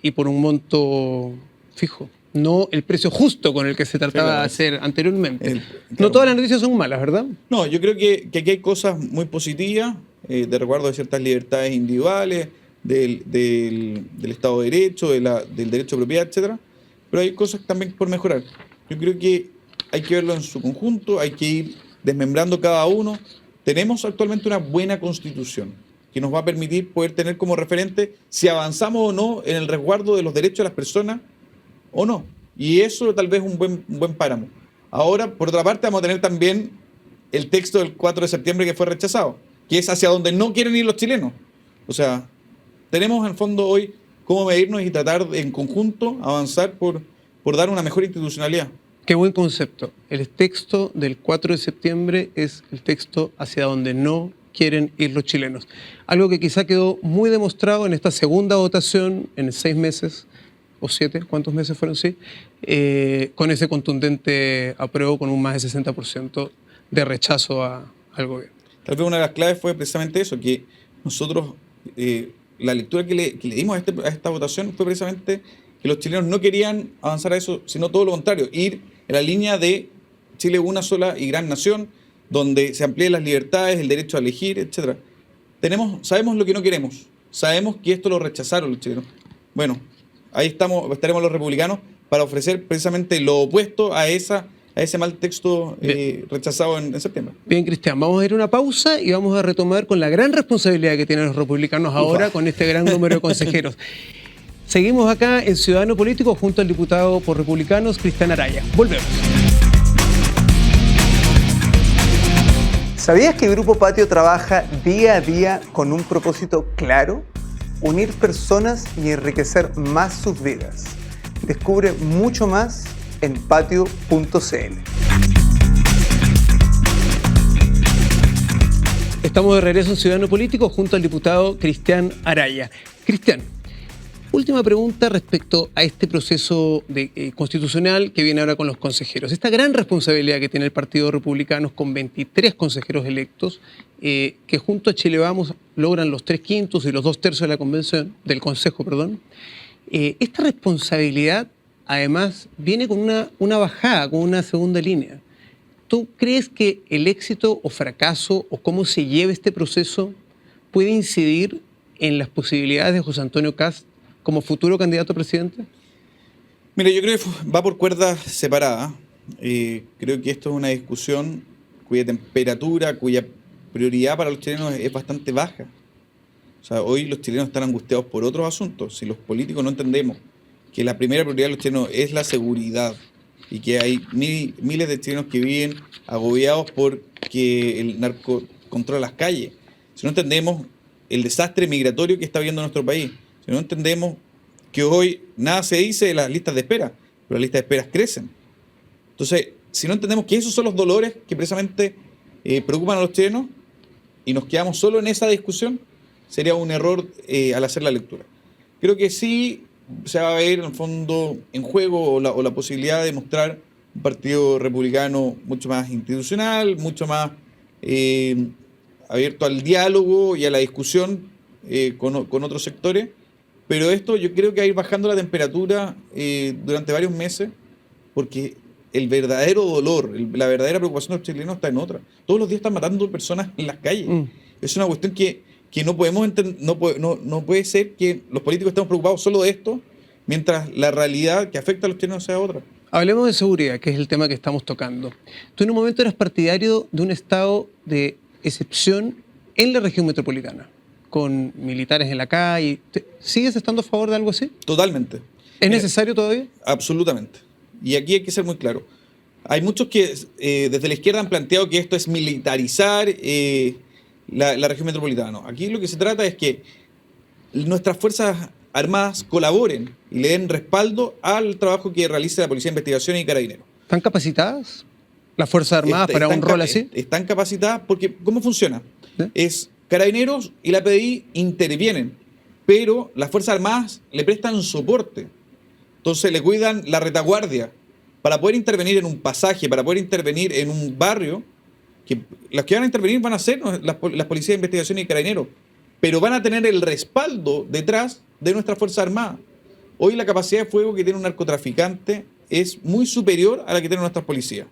y por un monto fijo, no el precio justo con el que se trataba de hacer anteriormente. No todas las noticias son malas, ¿verdad? No, yo creo que aquí hay cosas muy positivas, de resguardo de ciertas libertades individuales, del Estado de Derecho, del derecho de propiedad, etcétera. Pero hay cosas también por mejorar. Yo creo que hay que verlo en su conjunto, hay que ir desmembrando cada uno. Tenemos actualmente una buena constitución que nos va a permitir poder tener como referente si avanzamos o no en el resguardo de los derechos de las personas o no. Y eso tal vez es un buen páramo. Ahora, por otra parte, vamos a tener también el texto del 4 de septiembre que fue rechazado, que es hacia donde no quieren ir los chilenos. O sea, tenemos en el fondo hoy cómo medirnos y tratar en conjunto avanzar por dar una mejor institucionalidad. Qué buen concepto. El texto del 4 de septiembre es el texto hacia donde no quieren ir los chilenos. Algo que quizá quedó muy demostrado en esta segunda votación en 6 meses, o 7, ¿cuántos meses fueron? Sí, con ese contundente apruebo con un más de 60% de rechazo al gobierno. Tal vez una de las claves fue precisamente eso, que nosotros, la lectura que le dimos a esta votación fue precisamente que los chilenos no querían avanzar a eso, sino todo lo contrario, ir en la línea de Chile una sola y gran nación, donde se amplíen las libertades, el derecho a elegir, etc. sabemos lo que no queremos. Sabemos que esto lo rechazaron los chilenos. Bueno, ahí estaremos los republicanos para ofrecer precisamente lo opuesto a ese mal texto rechazado en septiembre. Bien, Cristian, vamos a ir a una pausa y vamos a retomar con la gran responsabilidad que tienen los republicanos ahora con este gran número de consejeros. Seguimos acá en Ciudadano Político junto al diputado por Republicanos, Cristian Araya. Volvemos. ¿Sabías que Grupo Patio trabaja día a día con un propósito claro? Unir personas y enriquecer más sus vidas. Descubre mucho más en patio.cl. Estamos de regreso en Ciudadano Político junto al diputado Cristian Araya. Cristian, última pregunta respecto a este proceso constitucional que viene ahora con los consejeros. Esta gran responsabilidad que tiene el Partido Republicano con 23 consejeros electos, que junto a Chile Vamos logran los 3/5 y los 2/3 de la convención, del Consejo, perdón. Esta responsabilidad, además, viene con una bajada, con una segunda línea. ¿Tú crees que el éxito o fracaso o cómo se lleva este proceso puede incidir en las posibilidades de José Antonio Kast como futuro candidato a presidente? Mira, yo creo que va por cuerdas separadas. Creo que esto es una discusión cuya temperatura, cuya prioridad para los chilenos es bastante baja. O sea, hoy los chilenos están angustiados por otros asuntos. Si los políticos no entendemos que la primera prioridad de los chilenos es la seguridad y que hay miles de chilenos que viven agobiados porque el narco controla las calles, si no entendemos el desastre migratorio que está viviendo nuestro país, si no entendemos que hoy nada se dice de las listas de espera, pero las listas de espera crecen. Entonces, si no entendemos que esos son los dolores que precisamente preocupan a los chilenos y nos quedamos solo en esa discusión, sería un error al hacer la lectura. Creo que sí se va a ver en el fondo en juego o la posibilidad de mostrar un partido republicano mucho más institucional, mucho más abierto al diálogo y a la discusión con otros sectores, pero esto yo creo que va a ir bajando la temperatura durante varios meses, porque el verdadero dolor, la verdadera preocupación de los chilenos está en otra. Todos los días están matando personas en las calles. Es una cuestión que no podemos no puede ser que los políticos estemos preocupados solo de esto, mientras la realidad que afecta a los chilenos sea otra. Hablemos de seguridad, que es el tema que estamos tocando. Tú en un momento eras partidario de un estado de excepción en la región metropolitana, con militares en la calle. ¿Sigues estando a favor de algo así? Totalmente. ¿Es necesario todavía? Absolutamente. Y aquí hay que ser muy claro. Hay muchos que desde la izquierda han planteado que esto es militarizar la región metropolitana. No. Aquí lo que se trata es que nuestras Fuerzas Armadas colaboren y le den respaldo al trabajo que realiza la Policía de Investigación y Carabineros. ¿Están capacitadas las Fuerzas Armadas para un rol así? Están capacitadas porque, ¿cómo funciona? ¿Sí? Es Carabineros y la PDI intervienen, pero las Fuerzas Armadas le prestan soporte. Entonces le cuidan la retaguardia para poder intervenir en un pasaje, para poder intervenir en un barrio. Que las que van a intervenir van a ser las policías de investigación y carabineros, pero van a tener el respaldo detrás de nuestras Fuerzas Armadas. Hoy la capacidad de fuego que tiene un narcotraficante es muy superior a la que tienen nuestras policías.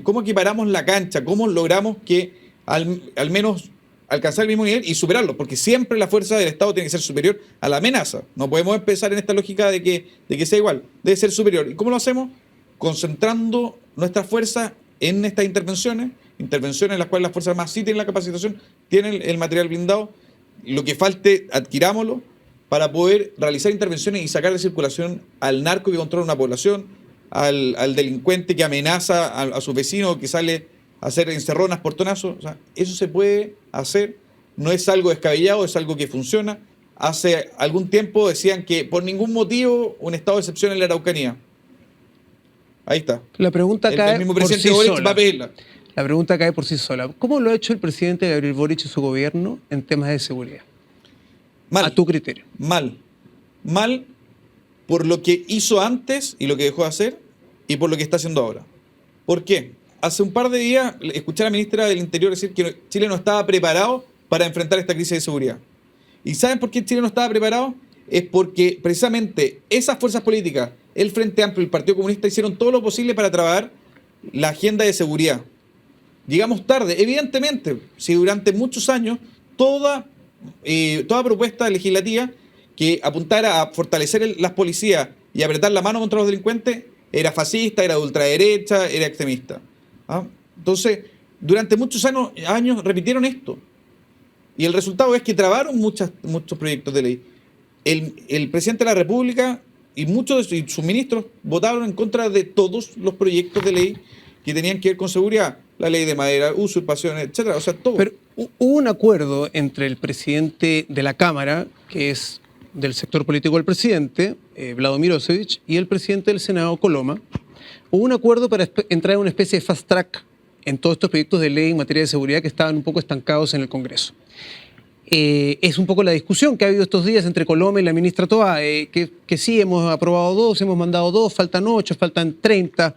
¿Cómo equiparamos la cancha? ¿Cómo logramos que al menos alcanzar el mismo nivel y superarlo? Porque siempre la fuerza del Estado tiene que ser superior a la amenaza. No podemos empezar en esta lógica de que sea igual. Debe ser superior. ¿Y cómo lo hacemos? Concentrando nuestras fuerzas en estas intervenciones en las cuales las Fuerzas Armadas sí tienen la capacitación, tienen el material blindado. Lo que falte, adquirámoslo para poder realizar intervenciones y sacar de circulación al narco que controla una población, al delincuente que amenaza a sus vecinos, que sale a hacer encerronas, portonazos. O sea, eso se puede hacer, no es algo descabellado, es algo que funciona. Hace algún tiempo decían que por ningún motivo un estado de excepción en la Araucanía. Ahí está. La pregunta cae el mismo por presidente sí Boric sola. va a pedirla. La pregunta cae por sí sola. ¿Cómo lo ha hecho el presidente Gabriel Boric y su gobierno en temas de seguridad? Mal. A tu criterio. Mal por lo que hizo antes y lo que dejó de hacer y por lo que está haciendo ahora. ¿Por qué? Hace un par de días escuché a la ministra del Interior decir que Chile no estaba preparado para enfrentar esta crisis de seguridad. ¿Y saben por qué Chile no estaba preparado? Es porque precisamente esas fuerzas políticas, el Frente Amplio y el Partido Comunista, hicieron todo lo posible para trabajar la agenda de seguridad. Llegamos tarde, evidentemente, si durante muchos años toda propuesta legislativa que apuntara a fortalecer las policías y apretar la mano contra los delincuentes era fascista, era de ultraderecha, era extremista. ¿Ah? Entonces, durante muchos años repitieron esto. Y el resultado es que trabaron muchos proyectos de ley. El presidente de la República y muchos de sus ministros votaron en contra de todos los proyectos de ley que tenían que ver con seguridad. La ley de madera, usurpaciones, etcétera. O sea, todo. Pero hubo un acuerdo entre el presidente de la Cámara, que es del sector político del presidente, Vlado Mirosevic, y el presidente del Senado, Coloma. Hubo un acuerdo para entrar en una especie de fast track en todos estos proyectos de ley en materia de seguridad que estaban un poco estancados en el Congreso. Es un poco la discusión que ha habido estos días entre Coloma y la ministra Toá, que sí, hemos aprobado 2, hemos mandado 2, faltan 8, faltan 30.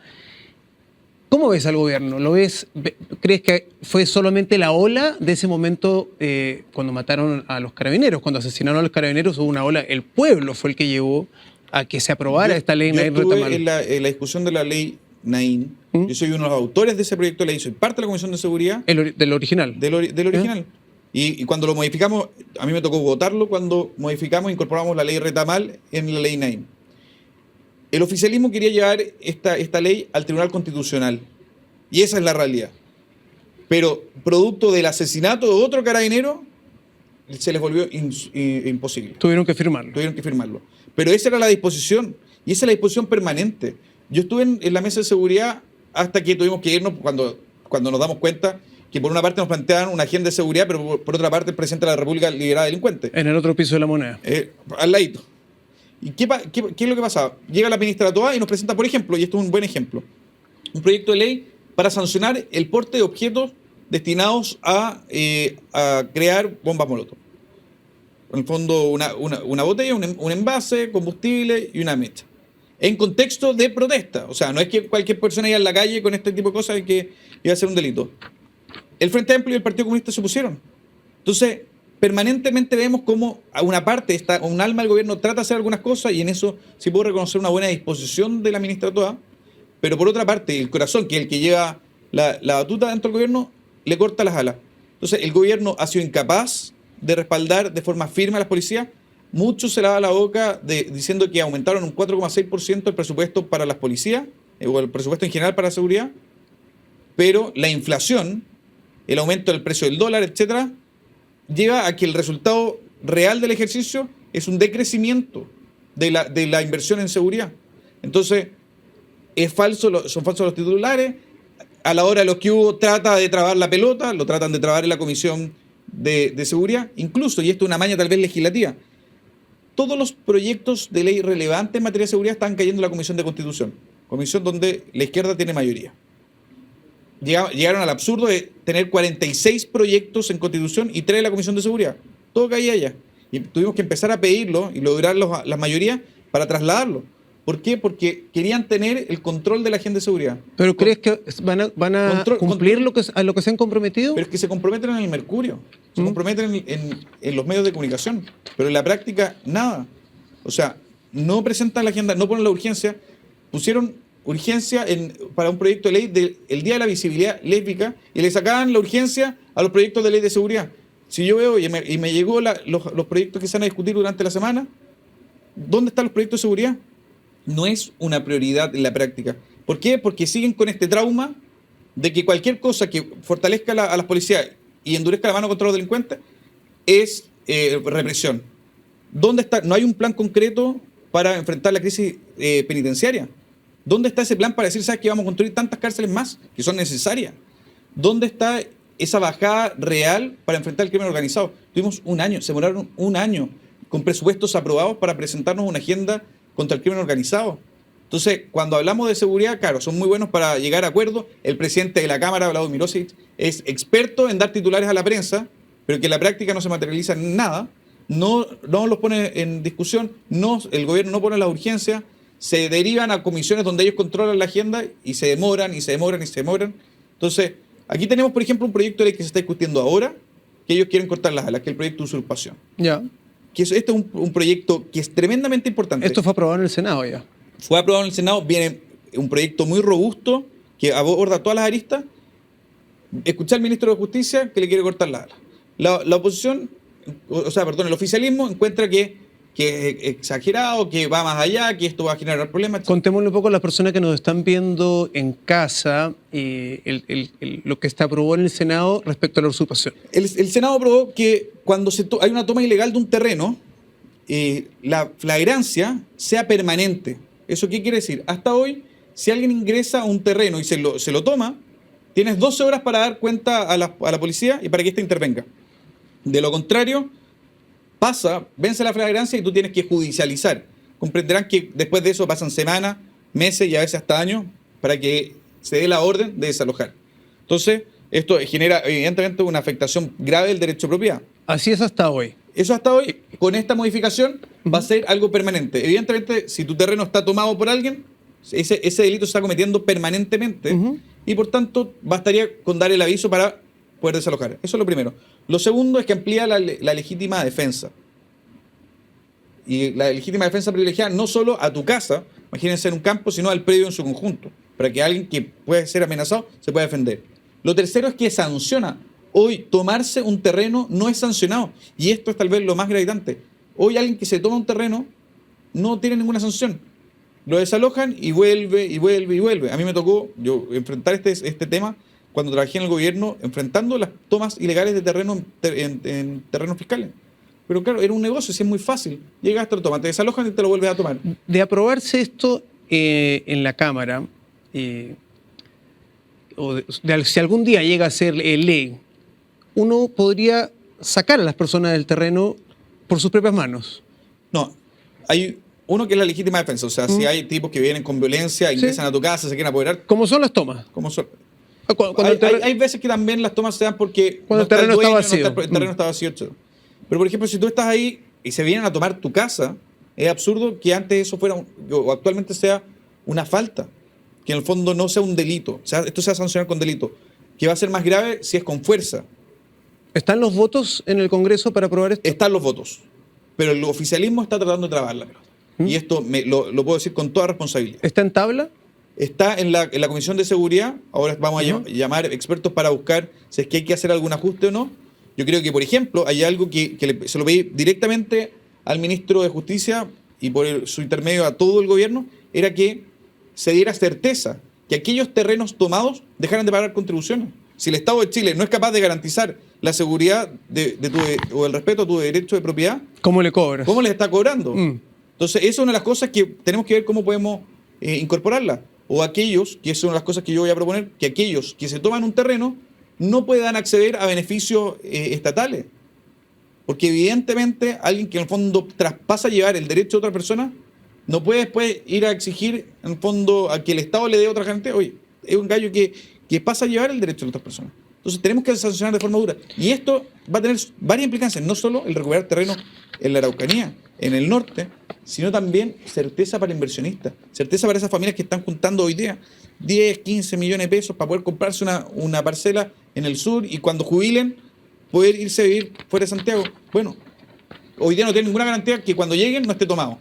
¿Cómo ves al gobierno? ¿Crees que fue solamente la ola de ese momento cuando mataron a los carabineros, cuando asesinaron a los carabineros? Hubo una ola, el pueblo fue el que llevó a que se aprobara esta ley Naín Retamal. Yo estuve en la discusión de la ley Naín. Yo soy uno de los autores de ese proyecto de ley, soy parte de la Comisión de Seguridad. Del original. Del original. Y cuando lo modificamos, a mí me tocó votarlo cuando modificamos e incorporamos la ley Retamal en la ley Naín. El oficialismo quería llevar esta ley al Tribunal Constitucional. Y esa es la realidad. Pero producto del asesinato de otro carabinero, se les volvió imposible. Tuvieron que firmarlo. Pero esa era la disposición. Y esa es la disposición permanente. Yo estuve en la mesa de seguridad hasta que tuvimos que irnos cuando nos damos cuenta que por una parte nos planteaban una agenda de seguridad, pero por otra parte el presidente de la República liberaba delincuentes. En el otro piso de la moneda. Al ladito. ¿Y qué es lo que pasaba? Llega la ministra Toá y nos presenta, por ejemplo, y esto es un buen ejemplo, un proyecto de ley para sancionar el porte de objetos destinados a crear bombas molotov. En el fondo, una botella, un envase, combustible y una mecha. En contexto de protesta. O sea, no es que cualquier persona iba en la calle con este tipo de cosas y que iba a ser un delito. El Frente Amplio y el Partido Comunista se opusieron. Entonces, permanentemente vemos cómo a una parte, un alma del gobierno trata de hacer algunas cosas y en eso sí puedo reconocer una buena disposición de la ministra Toá, pero por otra parte, el corazón, que es el que lleva la batuta dentro del gobierno, le corta las alas. Entonces, el gobierno ha sido incapaz de respaldar de forma firme a las policías. Mucho se lava la boca diciendo que aumentaron un 4,6% el presupuesto para las policías, o el presupuesto en general para la seguridad, pero la inflación, el aumento del precio del dólar, etcétera, lleva a que el resultado real del ejercicio es un decrecimiento de la inversión en seguridad. Entonces, son falsos los titulares. A la hora de los que hubo, trata de trabar la pelota, lo tratan de trabar en la Comisión de Seguridad, incluso, y esto es una maña tal vez legislativa, todos los proyectos de ley relevantes en materia de seguridad están cayendo en la Comisión de Constitución, comisión donde la izquierda tiene mayoría. Llegaron al absurdo de tener 46 proyectos en Constitución y 3 en la Comisión de Seguridad. Todo caía allá. Y tuvimos que empezar a pedirlo y lograr las mayorías para trasladarlo. ¿Por qué? Porque querían tener el control de la agenda de seguridad. ¿Pero crees que van a cumplir a lo que se han comprometido? Pero es que se comprometen en el Mercurio, se comprometen en los medios de comunicación, pero en la práctica nada. O sea, no presentan la agenda, no ponen la urgencia, pusieron urgencia para un proyecto de ley del Día de la Visibilidad Lésbica y le sacaban la urgencia a los proyectos de ley de seguridad. Si yo veo y me llegó los proyectos que se van a discutir durante la semana, ¿dónde están los proyectos de seguridad? No es una prioridad en la práctica. ¿Por qué? Porque siguen con este trauma de que cualquier cosa que fortalezca a las policías y endurezca la mano contra los delincuentes es represión. ¿Dónde está? No hay un plan concreto para enfrentar la crisis penitenciaria. ¿Dónde está ese plan para decir, sabes que vamos a construir tantas cárceles más que son necesarias? ¿Dónde está esa bajada real para enfrentar el crimen organizado? Tuvimos un año, se demoraron un año con presupuestos aprobados para presentarnos una agenda contra el crimen organizado. Entonces, cuando hablamos de seguridad, claro, son muy buenos para llegar a acuerdos. El presidente de la Cámara, Vlado Mirosevic, es experto en dar titulares a la prensa, pero que en la práctica no se materializa en nada. No los pone en discusión, el gobierno no pone las urgencias, se derivan a comisiones donde ellos controlan la agenda y se demoran. Entonces, aquí tenemos, por ejemplo, un proyecto de ley que se está discutiendo ahora, que ellos quieren cortar las alas, que es el proyecto de usurpación. Ya. Que este es un proyecto que es tremendamente importante. Esto fue aprobado en el Senado ya. Fue aprobado en el Senado, viene un proyecto muy robusto que aborda todas las aristas. Escuché al ministro de Justicia que le quiere cortar las alas. La oposición, o sea, perdón, el oficialismo encuentra que es exagerado, que va más allá, que esto va a generar problemas. Contémosle un poco a las personas que nos están viendo en casa lo que se aprobó en el Senado respecto a la usurpación. El Senado aprobó que cuando hay una toma ilegal de un terreno, la flagrancia sea permanente. ¿Eso qué quiere decir? Hasta hoy, si alguien ingresa a un terreno y se lo toma, tienes 12 horas para dar cuenta a la policía y para que ésta intervenga. De lo contrario, vence la flagrancia y tú tienes que judicializar. Comprenderán que después de eso pasan semanas, meses y a veces hasta años para que se dé la orden de desalojar. Entonces, esto genera evidentemente una afectación grave del derecho de propiedad. Así es hasta hoy. Eso hasta hoy, con esta modificación, va a ser algo permanente. Evidentemente, si tu terreno está tomado por alguien, ese delito se está cometiendo permanentemente y por tanto bastaría con dar el aviso para poder desalojar. Eso es lo primero. Lo segundo es que amplía la legítima defensa. Y la legítima defensa privilegiada no solo a tu casa, imagínense en un campo, sino al predio en su conjunto, para que alguien que puede ser amenazado se pueda defender. Lo tercero es que sanciona. Hoy tomarse un terreno no es sancionado. Y esto es tal vez lo más gravitante. Hoy alguien que se toma un terreno no tiene ninguna sanción. Lo desalojan y vuelve, y vuelve, y vuelve. A mí me tocó enfrentar este tema cuando trabajé en el gobierno, enfrentando las tomas ilegales de terreno en terrenos fiscales. Pero claro, era un negocio, sí es muy fácil. Llegas, te lo tomas, te desalojan y te lo vuelves a tomar. De aprobarse esto en la Cámara, si algún día llega a ser ley, uno podría sacar a las personas del terreno por sus propias manos. No, hay uno que es la legítima defensa. O sea, si hay tipos que vienen con violencia, ingresan a tu casa, se quieren apoderar. ¿Cómo son las tomas? ¿Cómo son? Cuando Hay veces que también las tomas se dan porque cuando el terreno está vacío. El terreno está vacío. Pero, por ejemplo, si tú estás ahí y se vienen a tomar tu casa, es absurdo que antes eso fuera, o actualmente sea una falta. Que en el fondo no sea un delito. O sea, esto sea sancionado con delito. Que va a ser más grave si es con fuerza. ¿Están los votos en el Congreso para aprobar esto? Están los votos. Pero el oficialismo está tratando de trabar la pelota. Y esto lo puedo decir con toda responsabilidad. ¿Está en tabla? Está en la Comisión de Seguridad. Ahora vamos a llamar expertos para buscar si es que hay que hacer algún ajuste o no. Yo creo que, por ejemplo, hay algo que se lo pedí directamente al ministro de Justicia y por su intermedio a todo el gobierno, era que se diera certeza que aquellos terrenos tomados dejaran de pagar contribuciones. Si el Estado de Chile no es capaz de garantizar la seguridad o el respeto a tu derecho de propiedad, ¿cómo le cobras? ¿Cómo les está cobrando? Entonces, esa es una de las cosas que tenemos que ver cómo podemos incorporarla. O aquellos, que son las cosas que yo voy a proponer, que aquellos que se toman un terreno no puedan acceder a beneficios estatales. Porque evidentemente alguien que en el fondo traspasa llevar el derecho de otra persona no puede después ir a exigir en el fondo a que el Estado le dé otra garantía. Oye, es un gallo que pasa a llevar el derecho de otras personas. Entonces tenemos que sancionar de forma dura. Y esto va a tener varias implicancias, no solo el recuperar terreno en la Araucanía, en el norte, sino también certeza para inversionistas, certeza para esas familias que están juntando hoy día 10, 15 millones de pesos para poder comprarse una parcela en el sur y cuando jubilen poder irse a vivir fuera de Santiago. Bueno, hoy día no tienen ninguna garantía que cuando lleguen no esté tomado.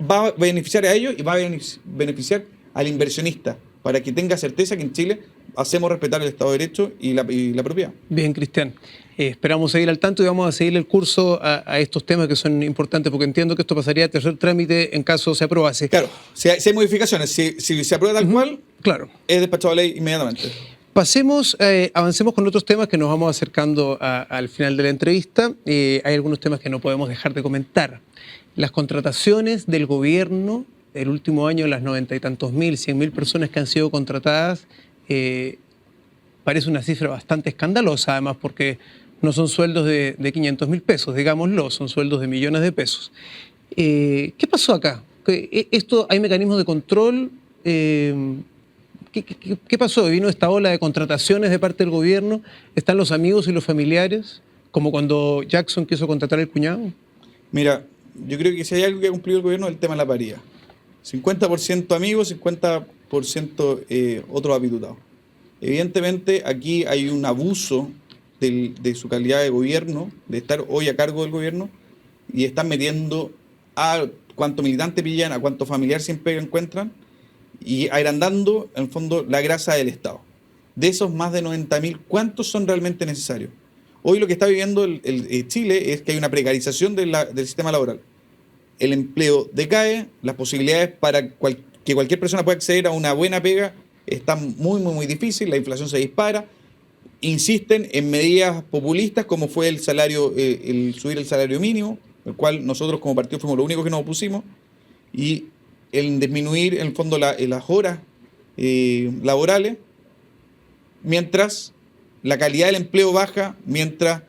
Va a beneficiar a ellos y va a beneficiar al inversionista para que tenga certeza que en Chile hacemos respetar el Estado de Derecho y la propiedad. Bien, Cristian. Esperamos seguir al tanto y vamos a seguir el curso a estos temas que son importantes, porque entiendo que esto pasaría a tercer trámite en caso se aprobase. Claro, si hay modificaciones, si se aprueba tal cual, claro, es despachado a ley inmediatamente. Avancemos con otros temas que nos vamos acercando al final de la entrevista. Hay algunos temas que no podemos dejar de comentar. Las contrataciones del gobierno, el último año, las 90 y tantos mil, 100.000 personas que han sido contratadas, parece una cifra bastante escandalosa, además, porque no son sueldos de 500.000 pesos, digámoslo, son sueldos de millones de pesos. ¿Qué pasó acá? ¿Hay mecanismos de control? ¿Qué pasó? ¿Vino esta ola de contrataciones de parte del gobierno? ¿Están los amigos y los familiares? Como cuando Jackson quiso contratar al cuñado. Mira, yo creo que si hay algo que ha cumplido el gobierno es el tema de la paridad. 50% amigos, 50% otros apitutados. Evidentemente aquí hay un abuso de su calidad de gobierno, de estar hoy a cargo del gobierno, y están metiendo a cuánto militante pillan, a cuánto familiar siempre encuentran, y agrandando, en el fondo, la grasa del Estado. de esos más de 90.000, ¿cuántos son realmente necesarios? Hoy lo que está viviendo Chile es que hay una precarización del sistema laboral. El empleo decae, las posibilidades para que cualquier persona pueda acceder a una buena pega están muy, muy, muy difíciles, la inflación se dispara, insisten en medidas populistas como fue el subir el salario mínimo, el cual nosotros como partido fuimos los únicos que nos opusimos, y el disminuir en el fondo las horas laborales, mientras la calidad del empleo baja, mientras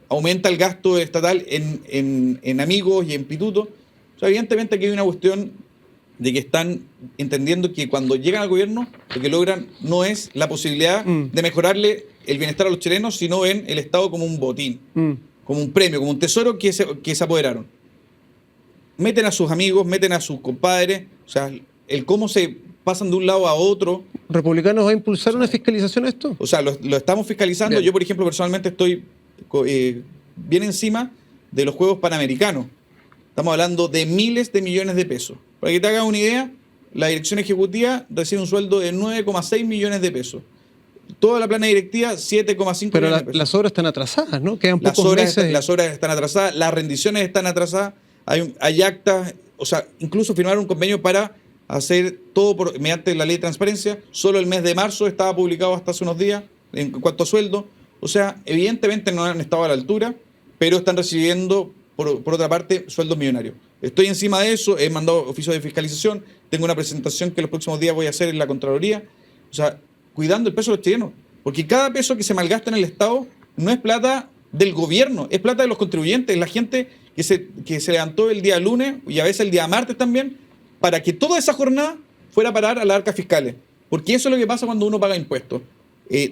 aumenta el gasto estatal en amigos y en pitutos. O sea, evidentemente aquí hay una cuestión de que están entendiendo que cuando llegan al gobierno lo que logran no es la posibilidad de mejorarle el bienestar a los chilenos, sino ven el Estado como un botín, como un premio, como un tesoro que se apoderaron. Meten a sus amigos, meten a sus compadres, o sea, el cómo se pasan de un lado a otro. ¿Republicanos va a impulsar una fiscalización a esto? O sea, lo estamos fiscalizando. Bien. Yo, por ejemplo, personalmente estoy bien encima de los Juegos Panamericanos. Estamos hablando de miles de millones de pesos. Para que te hagas una idea, la dirección ejecutiva recibe un sueldo de 9,6 millones de pesos. Toda la plana directiva, 7,5 millones de pesos. Pero las obras están atrasadas, ¿no? Quedan pocos meses. Las obras están atrasadas, las rendiciones están atrasadas, hay actas, o sea, incluso firmaron un convenio para hacer todo mediante la ley de transparencia. Solo el mes de marzo estaba publicado hasta hace unos días en cuanto a sueldo. O sea, evidentemente no han estado a la altura, pero están recibiendo, por otra parte, sueldos millonarios. Estoy encima de eso, he mandado oficio de fiscalización, tengo una presentación que los próximos días voy a hacer en la Contraloría. O sea, cuidando el peso de los chilenos. Porque cada peso que se malgasta en el Estado no es plata del gobierno, es plata de los contribuyentes, la gente que se levantó el día lunes y a veces el día martes también, para que toda esa jornada fuera a parar a las arcas fiscales. Porque eso es lo que pasa cuando uno paga impuestos.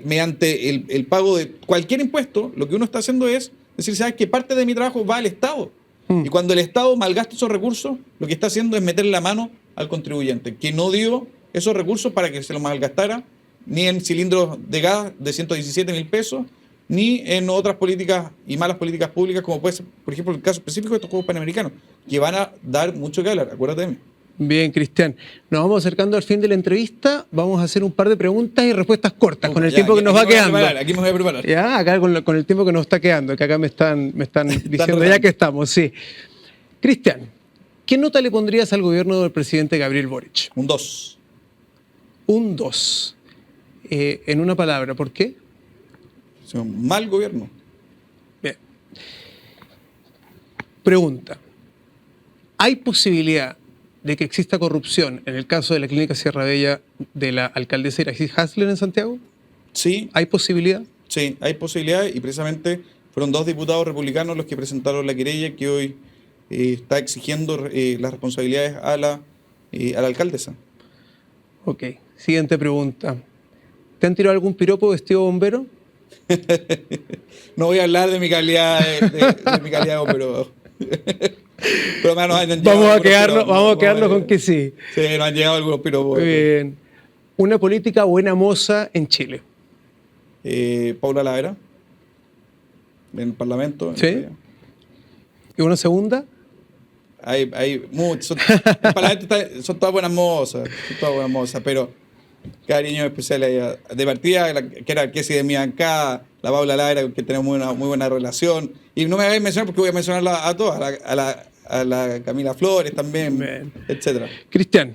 Mediante el pago de cualquier impuesto, lo que uno está haciendo es decir, ¿sabes qué? Parte de mi trabajo va al Estado. Y cuando el Estado malgasta esos recursos, lo que está haciendo es meterle la mano al contribuyente, que no dio esos recursos para que se los malgastara, ni en cilindros de gas de 117.000 pesos, ni en otras políticas y malas políticas públicas, como puede ser, por ejemplo, el caso específico de estos Juegos Panamericanos, que van a dar mucho que hablar, acuérdate de mí. Bien, Cristian. Nos vamos acercando al fin de la entrevista. Vamos a hacer un par de preguntas y respuestas cortas con el tiempo que nos va quedando. Aquí me voy a preparar. Ya, acá con el tiempo que nos está quedando, que acá me están diciendo ya que estamos, sí. Cristian, ¿qué nota le pondrías al gobierno del presidente Gabriel Boric? Un 2. Un 2. En una palabra, ¿por qué? Es un mal gobierno. Bien. Pregunta. ¿Hay posibilidad de que exista corrupción en el caso de la clínica Sierra Bella de la alcaldesa Iracy Hasler en Santiago? Sí. ¿Hay posibilidad? Sí, hay posibilidad y precisamente fueron 2 diputados republicanos los que presentaron la querella que hoy está exigiendo las responsabilidades a la alcaldesa. Ok, siguiente pregunta. ¿Te han tirado algún piropo vestido bombero? No voy a hablar de mi calidad de mi calidad de bombero. Pero vamos a quedarnos con que sí. Sí, nos han llegado algunos piropos. Muy bien. Una política buena moza en Chile. Paula Lavera, en el Parlamento. ¿Sí? ¿Y una segunda? Hay muchos. En el Parlamento son todas buenas mozas. Pero cariño especial a ella. De partida, que era que si de mi acá, la Paula Lavera, que tenemos muy buena relación. Y no me voy a mencionar porque voy a mencionarla a todas, a la Camila Flores también, etcétera. Cristian,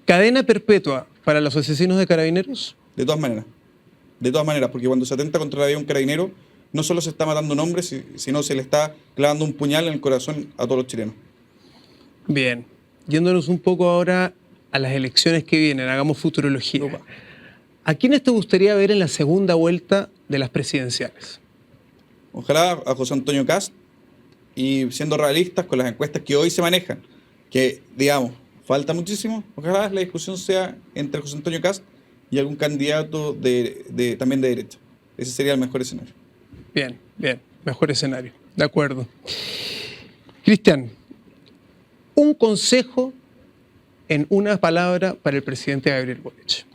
¿cadena perpetua para los asesinos de carabineros? De todas maneras, porque cuando se atenta contra la vida de un carabinero, no solo se está matando un hombre, sino se le está clavando un puñal en el corazón a todos los chilenos. Bien, yéndonos un poco ahora a las elecciones que vienen, hagamos futurología. Opa. ¿A quiénes te gustaría ver en la segunda vuelta de las presidenciales? Ojalá a José Antonio Kast, y siendo realistas con las encuestas que hoy se manejan, que digamos, falta muchísimo, ojalá la discusión sea entre José Antonio Kast y algún candidato también de derecha. Ese sería el mejor escenario. Bien, mejor escenario, de acuerdo. Cristian, un consejo en una palabra para el presidente Gabriel Boric.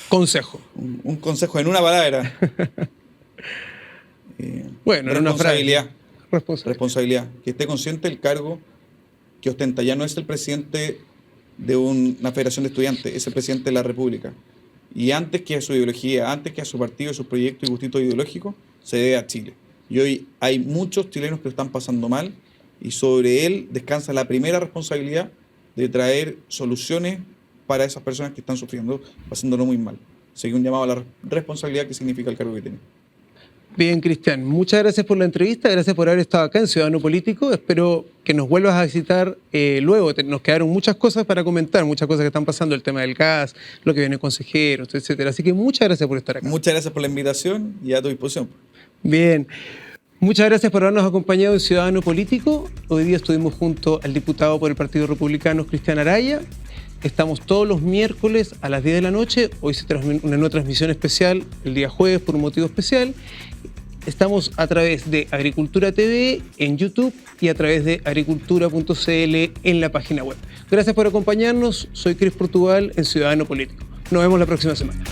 Consejo. Un consejo en una palabra. Bueno, responsabilidad. Una frase. Responsabilidad. Que esté consciente del cargo que ostenta. Ya no es el presidente de una federación de estudiantes, es el presidente de la República. y antes que a su ideología, antes que a su partido, sus proyectos y gustitos ideológicos, se debe a Chile. Y hoy hay muchos chilenos que lo están pasando mal y sobre él descansa la primera responsabilidad de traer soluciones para esas personas que están sufriendo, pasándolo muy mal. Así que un llamado a la responsabilidad que significa el cargo que tiene. Bien, Cristian, muchas gracias por la entrevista, gracias por haber estado acá en Ciudadano Político. Espero que nos vuelvas a visitar luego. Nos quedaron muchas cosas para comentar, muchas cosas que están pasando, el tema del gas, lo que vienen consejeros, etcétera. Así que muchas gracias por estar acá. Muchas gracias por la invitación y a tu disposición. Bien, muchas gracias por habernos acompañado en Ciudadano Político. Hoy día estuvimos junto al diputado por el Partido Republicano, Cristian Araya. Estamos todos los miércoles a las 10 de la noche. Hoy se transmite una nueva transmisión especial el día jueves por un motivo especial. Estamos a través de Agricultura TV en YouTube y a través de agricultura.cl en la página web. Gracias por acompañarnos. Soy Cris Portugal en Ciudadano Político. Nos vemos la próxima semana.